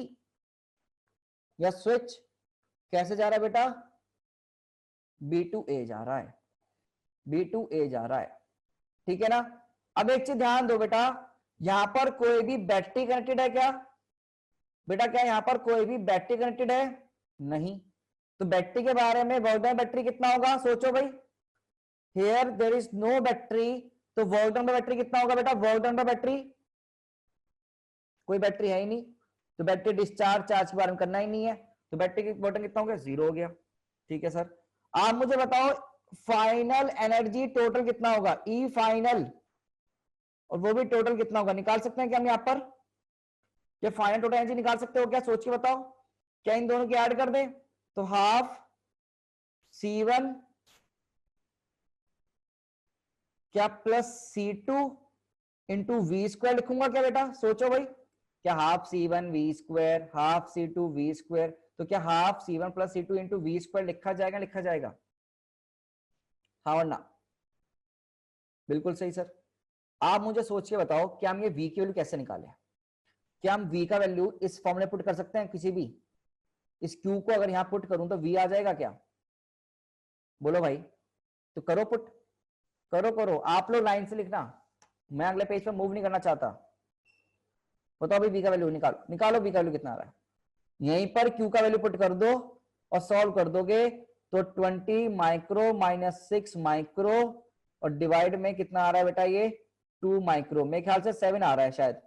या स्विच कैसे जा रहा है बेटा B2A जा रहा है, B2A जा रहा है, ठीक है ना। अब एक चीज ध्यान दो बेटा, यहां पर कोई भी बैटरी कनेक्टेड है क्या बेटा, क्या यहां पर कोई भी बैटरी कनेक्टेड है, नहीं, तो बैटरी के बारे में वर्क डन बैटरी कितना होगा, सोचो भाई, here there is no battery, तो वर्क डन बैटरी कितना होगा बेटा, वर्क डन बैटरी, कोई बैटरी है ही नहीं, तो बैटरी डिस्चार्ज चार्ज के बारे में करना ही नहीं है, तो बैटरी की वर्क डन कितना हो गया, 0 हो गया, ठीक है सर। आप मुझे बताओ फाइनल एनर्जी टोटल कितना होगा, ई फाइनल, और वो भी टोटल कितना होगा निकाल सकते हैं क्या हम यहाँ पर? ये फाइनल टोटल एनर्जी निकाल सकते हो क्या, सोच के बताओ। क्या इन दोनों की ऐड कर दें? तो हाफ C1 क्या plus C2 into V square लिखूंगा क्या बेटा, सोचो भाई। क्या half C1 V square half C2 V square, तो क्या half C1 plus C2 into V square लिखा जाएगा, लिखा जाएगा? हाँ और ना? बिल्कुल सही सर। आप मुझे सोच के बताओ, क्या हम ये v की वैल्यू कैसे निकालें? क्या हम v का वैल्यू इस फॉर्मूले पुट कर सकते हैं किसी भी? इस q को अगर यहां पुट करूं तो v आ जाएगा क्या? बोलो भाई, तो करो पुट, करो करो, आप लोग लाइन से लिखना, मैं अगले पेज पर मूव नहीं करना चाहता। बताओ भाई v का वैल्यू निकालो, निकालो v का वैल्यू कितना आ रहा है। यहीं पर q का वैल्यू पुट कर दो और सॉल्व कर दोगे तो 20 माइक्रो माइनस 6 माइक्रो और डिवाइड में कितना आ रहा है बेटा, ये 2 माइक्रो, मेरे ख्याल से 7 आ रहा है शायद,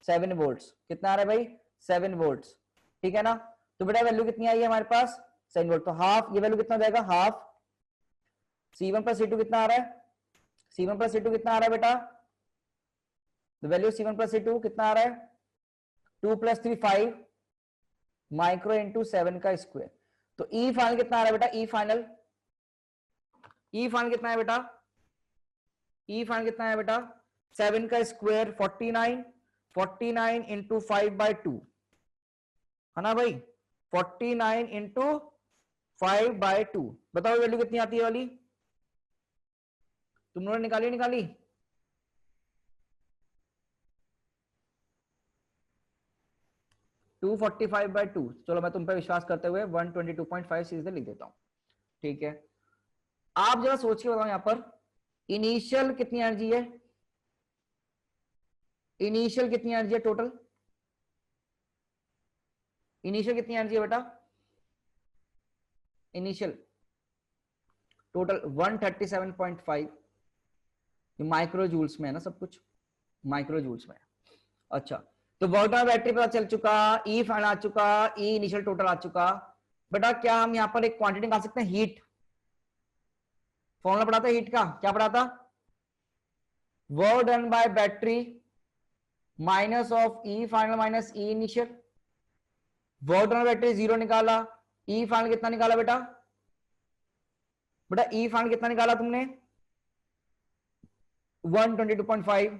7 वोल्ट्स। कितना आ रहा है भाई? 7 वोल्ट्स, ठीक है ना। तो बेटा वैल्यू कितनी आई है हमारे पास? 7 वोल्ट। तो हाफ, ये वैल्यू कितना जाएगा, हाफ C1 प्लस C2 कितना आ रहा है? C1 प्लस C2 कितना आ रहा है बेटा? The value C1 plus C2 कितना आ रहा है? 2 प्लस 3 5 माइक्रो इंटू 7 का स्क्वायर। तो ई फाइनल कितना आ रहा है बेटा? ई फाइनल, ई फाइनल कितना है बेटा? ई फाइनल कितना है बेटा? 7 का स्क्वायर 49, 49 इंटू 5/2 है ना भाई, 49 इंटू 5/2। बताओ वैल्यू कितनी आती है वाली, तुम लोगों ने निकाली निकाली? टू 45/2। चलो मैं तुम पे विश्वास करते हुए 122.5 सीधे लिख देता हूं, ठीक है। आप जरा सोच के बताओ, यहां पर इनिशियल कितनी एनर्जी है, इनिशियल कितनी एनर्जी है टोटल, इनिशियल कितनी एनर्जी है बेटा? इनिशियल टोटल 137.5, माइक्रो जूल्स में है ना सब कुछ, माइक्रो जूल्स में। अच्छा, तो वर्क डन बैटरी पता चल चुका, ई फाइनल आ चुका, ई इनिशियल टोटल आ चुका। बेटा क्या हम यहाँ पर एक क्वांटिटी निकाल सकते हैं, हीट? फॉर्मूला पढ़ा था हीट का, क्या पढ़ा था? Work done by battery minus of E final minus E initial. Work done battery 0 निकाला, ई फाइनल कितना निकाला बेटा? बेटा ई फाइनल कितना निकाला तुमने? 122.5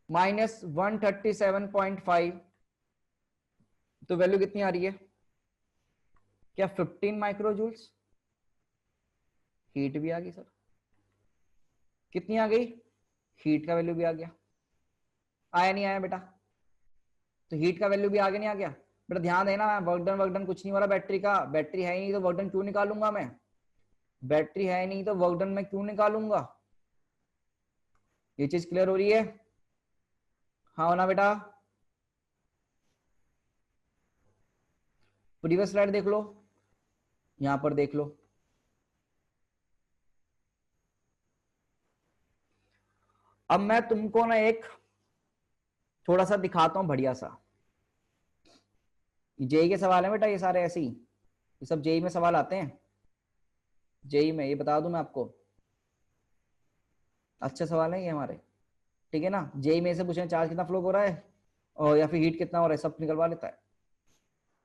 माइनस 137.5, तो वैल्यू कितनी आ रही है? क्या 15 माइक्रो जूल्स। हीट भी आ गई सर, कितनी आ गई? हीट का वैल्यू भी आ गया, आया नहीं आया बेटा? तो हीट का वैल्यू भी आगे नहीं आ गया बेटा? ध्यान देना, वर्क डन कुछ नहीं हो रहा बैटरी का, बैटरी है ही नहीं तो वर्क डन क्यों निकालूंगा मैं? बैटरी है नहीं तो वर्क डन में क्यों निकालूंगा? ये चीज क्लियर हो रही है? हाँ होना बेटा? प्रीवियस स्लाइड देख लो, यहां पर देख लो। अब मैं तुमको ना एक थोड़ा सा दिखाता हूं बढ़िया सा, जेई के सवाल है बेटा ये सारे ऐसे ही, ये सब जेई में सवाल आते हैं, जेई में, ये बता दूं मैं आपको, अच्छे सवाल है ये हमारे, ठीक है ना। जेई में से पूछे चार्ज कितना फ्लो हो रहा है और या फिर हीट कितना हो रहा है, सब निकलवा लेता है।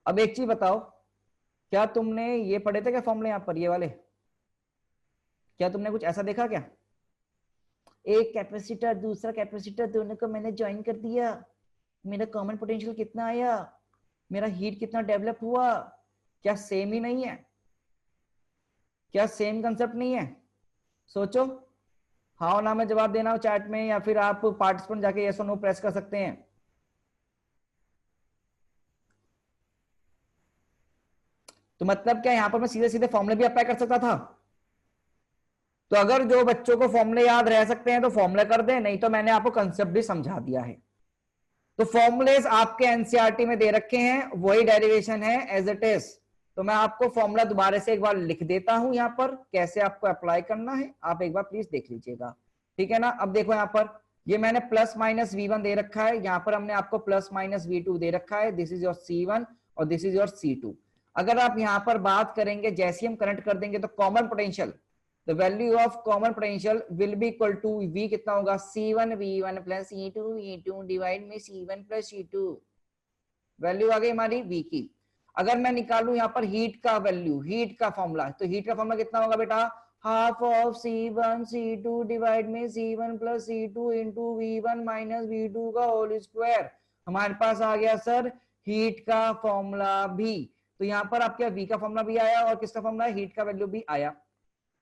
अब एक चीज बताओ, क्या तुमने ये पढ़े थे क्या फॉर्मूले यहाँ पर ये वाले? क्या तुमने कुछ ऐसा देखा क्या? एक कैपेसिटर दूसरा कैपेसिटर दोनों को मैंने ज्वाइन कर दिया, मेरा कॉमन पोटेंशियल कितना आया, मेरा हीट कितना डेवलप हुआ? क्या सेम ही नहीं है? क्या सेम कंसेप्ट नहीं है? सोचो, हाँ ना में जवाब देना हो चैट में, या फिर आप पार्टिसिपेंट जाके यस और नो प्रेस कर सकते हैं। तो मतलब क्या यहाँ पर मैं सीधे सीधे फॉर्मूले भी अप्लाई कर सकता था? तो अगर जो बच्चों को फॉर्मूले याद रह सकते हैं तो फॉर्मूले कर दें, नहीं तो मैंने आपको कंसेप्ट भी समझा दिया है। तो फॉर्मूलेस आपके एनसीईआरटी में दे रखे हैं, वही डेरिवेशन है एज इट इज। तो मैं आपको फॉर्मूला दोबारा से एक बार लिख देता हूं यहाँ पर, कैसे आपको अप्लाई करना है आप एक बार प्लीज देख लीजिएगा, ठीक है ना। अब देखो यहाँ पर ये मैंने प्लस माइनस V1 दे रखा है, यहाँ पर हमने आपको प्लस माइनस V2 दे रखा है, दिस इज योर C1 और दिस इज योर C2। अगर आप यहां पर बात करेंगे जैसे हम कनेक्ट कर देंगे तो common potential, the value of common potential will be equal to V कितना होगा C1V1 प्लस E2V2 डिवाइड में C1 प्लस C2, वैल्यू आ गई हमारी वी की। अगर मैं निकालूं यहाँ पर हीट का वैल्यू, हीट का फॉर्मूला, तो हीट का फॉर्मूला कितना होगा बेटा half of C1 C2 divide में C1 plus C2 into V1 minus V2 का होल स्क्वायर। हमारे पास आ गया सर हीट का फॉर्मूला भी। तो यहाँ पर आपके V का फॉर्मूला भी आया और किसका फॉर्मूला हीट का वैल्यू भी आया।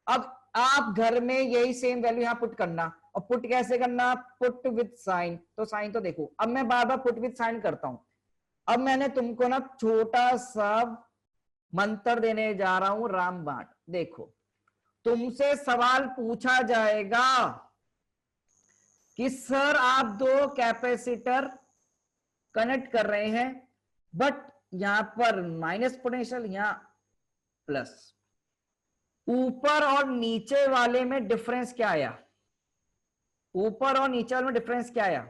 अब आप घर में यही सेम वैल्यू यहाँ पुट करना, और पुट कैसे करना, पुट विद साइन। तो साइन तो देखो, अब मैं बार बार पुट विद साइन करता हूं। अब मैंने तुमको ना छोटा सा मंत्र देने जा रहा हूं रामबाण। देखो तुमसे सवाल पूछा जाएगा कि सर आप दो कैपेसिटर कनेक्ट कर रहे हैं बट यहां पर माइनस पोटेंशियल, यहां प्लस, ऊपर और नीचे वाले में डिफरेंस क्या आया, ऊपर और नीचे वाले में डिफरेंस क्या आया,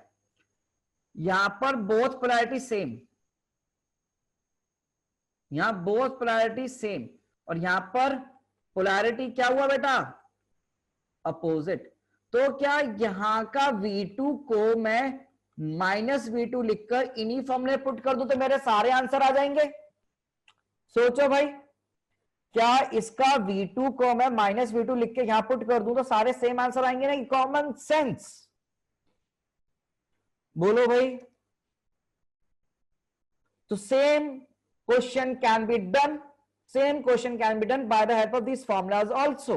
यहां पर बोथ पोलैरिटी सेम, यहां बोथ पोलैरिटी सेम, और यहां पर पोलैरिटी क्या हुआ बेटा अपोजिट। तो क्या यहां का V2 को मैं माइनस V2 लिखकर इन्हीं फॉर्मूले पुट कर दूं तो मेरे सारे आंसर आ जाएंगे। सोचो भाई, क्या इसका V2 को मैं माइनस V2 लिख के यहां पुट कर दूं तो सारे सेम आंसर आएंगे ना, कॉमन सेंस। बोलो भाई। तो same question can be done, same question can be done by the help of these formulas also.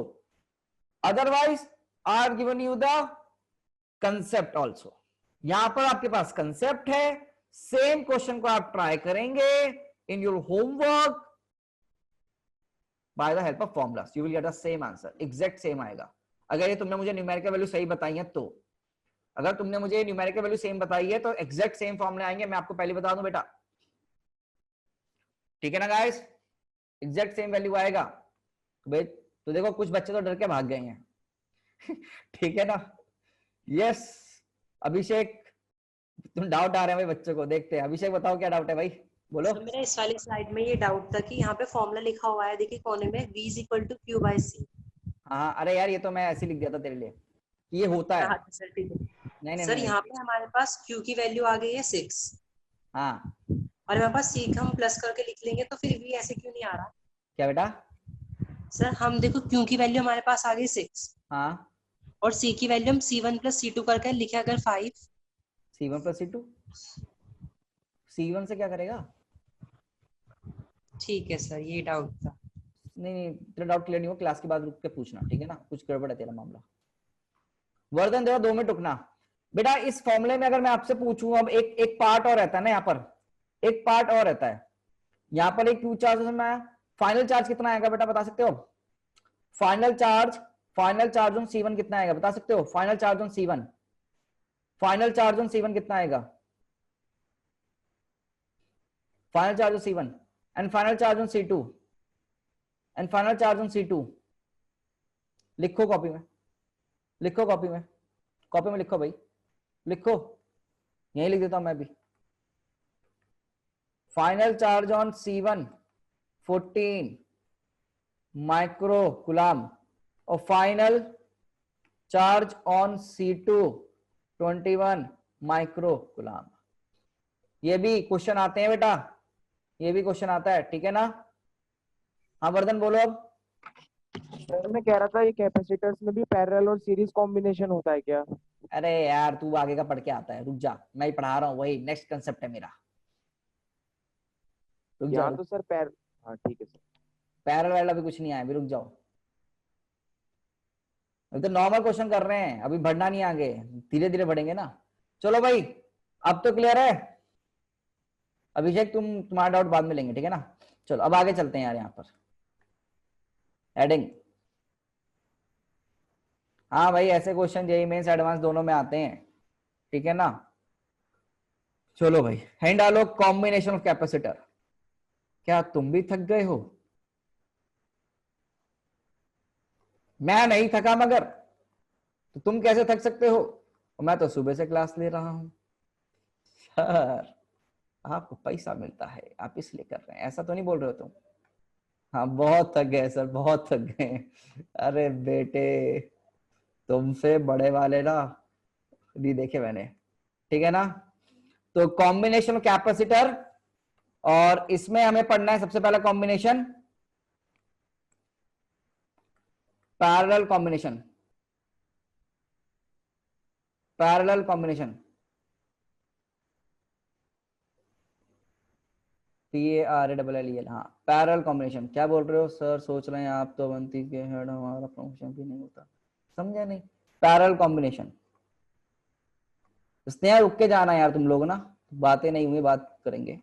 Otherwise I have given you the concept also. यहां पर आपके पास concept है, same question को आप try करेंगे in your homework by the help of formulas, you will get the same answer, exact same आएगा। अगर ये तुमने मुझे न्यूमेरिकल वैल्यू सही बताई है तो, अगर तुमने मुझे न्यूमेरिकल वैल्यू सेम बताई है तो एग्जैक्ट सेम फॉर्मूले आएंगे। मैं आपको पहले बता दूं बेटा, ठीक है ना गाइस, एग्जैक्ट सेम वैल्यू आएगा। तो देखो कुछ बच्चे तो डर के भाग गए हैं ठीक है ना। यस अभिषेक, तुम डाउट आ रहे हैं भाई बच्चों को, देखते हैं। अभिषेक बताओ क्या डाउट है भाई, बोलो। सर मेरा इस वाली स्लाइड में ये डाउट था कि यहाँ पे फॉर्मूला लिखा हुआ है, देखिए कोने में V is equal to Q by C। हाँ अरे यार ये तो मैं ऐसे लिख दिया था तेरे लिए, ये होता है। हाँ सर ठीक है। नहीं सर यहाँ पे हमारे पास Q की वैल्यू आ गई है 6, हाँ और हमारे पास C का हम प्लस करके लिख लेंगे तो फिर V ऐसे क्यों नहीं आ रहा। क्या बेटा, सर हम देखो Q की वैल्यू हमारे पास आ गई 6, हाँ और C की वैल्यू हम C1 प्लस C2 करके लिखे अगर 5। C1 प्लस C2, C1 से क्या करेगा। ठीक है सर, ये डाउट था। नहीं तेरा डाउट क्लियर नहीं हो, क्लास के बाद रुक के पूछना, ठीक है ना, कुछ गड़बड़ है तेरा मामला। वर्धन देखो 2 मिनट रुकना बेटा। इस फॉर्मूले में अगर मैं आपसे पूछूं, अब एक पार्ट और रहता है ना, यहाँ पर एक पार्ट और रहता है। यहाँ पर एक क्यू चार्ज में फाइनल चार्ज कितना आएगा बेटा बता सकते हो। फाइनल चार्ज ऑन C1 कितना आएगा बता सकते हो। Final charge on C1, final charge on C1 कितना आएगा, final charge on C1 and final charge on C2 and final charge on C2। लिखो कॉपी में, लिखो कॉपी में, कॉपी में लिखो भाई, लिखो, यही लिख देता हूं मैं भी। Final charge on C1 14 micro coulomb और final charge on C2 21 micro coulomb. ये भी क्वेश्चन आते हैं बेटा, ये भी क्वेश्चन आता है, ठीक है ना। हाँ वर्धन बोलो अब। सर मैं कह रहा था ये कैपेसिटर्स में भी पैरेलल और सीरीज कॉम्बिनेशन होता है क्या। अरे यार तू आगे का पढ़ के आता है, रुक जा, मैं ही पढ़ा रहा हूँ, वही नेक्स्ट कंसेप्ट है मेरा, रुक जाओ। तो सर हाँ ठीक है सर। पैरेलल वाला भी कुछ नहीं आया, अभी रुक जाओ, अभी तो नॉर्मल क्वेश्चन कर रहे हैं, अभी बढ़ना नहीं आगे, धीरे धीरे बढ़ेंगे ना। चलो भाई अब तो क्लियर है। अभिषेक तुम्हारा डाउट बाद में लेंगे, ठीक है ना। चलो अब आगे चलते हैं यार, यहाँ पर हेडिंग। हाँ भाई ऐसे क्वेश्चन जेईई मेंस एडवांस दोनों में आते हैं, ठीक है ना। चलो भाई हैंड डालो, कॉम्बिनेशन ऑफ कैपेसिटर। क्या तुम भी थक गए हो? मैं नहीं थका, मगर तो तुम कैसे थक सकते हो? मैं तो सुबह से क्लास ले रहा हूं। सर आपको पैसा मिलता है आप इसलिए कर रहे हैं, ऐसा तो नहीं बोल रहे हो तुम? हाँ बहुत थक गए सर, बहुत थक गए। अरे बेटे, तुमसे बड़े वाले ना नहीं देखे मैंने, ठीक है ना। तो कॉम्बिनेशन कैपेसिटर, और इसमें हमें पढ़ना है सबसे पहला combination parallel combination. Parallel combination, PARALLEL, हाँ पैरेलल कॉम्बिनेशन। क्या बोल रहे हो सर, सोच रहे हैं आप तो अवंती के हेड, हमारा प्रमोशन भी नहीं होता, समझे नहीं। पैरेलल कॉम्बिनेशन, स्नेहा रुक के जाना यार तुम लोग ना, बातें नहीं हुई, बात करेंगे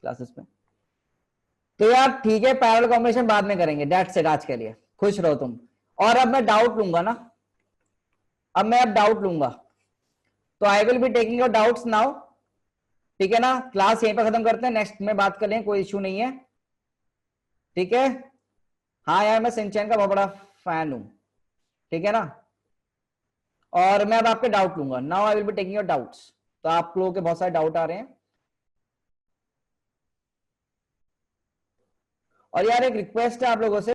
क्लासेस में। तो यार ठीक है, पैरेलल कॉम्बिनेशन बाद में करेंगे, डेट्स इट आज के लिए, खुश रहो तुम। और अब मैं डाउट लूंगा ना, अब मैं डाउट लूंगा, तो I will be taking your doubts now, ठीक है ना। क्लास यहीं पर खत्म करते हैं, नेक्स्ट में बात कर लें, कोई इशू नहीं है, ठीक है। हाँ यार मैं सिंचैन का बहुत बड़ा फैन हूं, ठीक है ना। और मैं अब आपके डाउट लूंगा, now I will be taking your doubts. तो आप लोगों के बहुत सारे डाउट आ रहे हैं। और यार एक रिक्वेस्ट है आप लोगों से,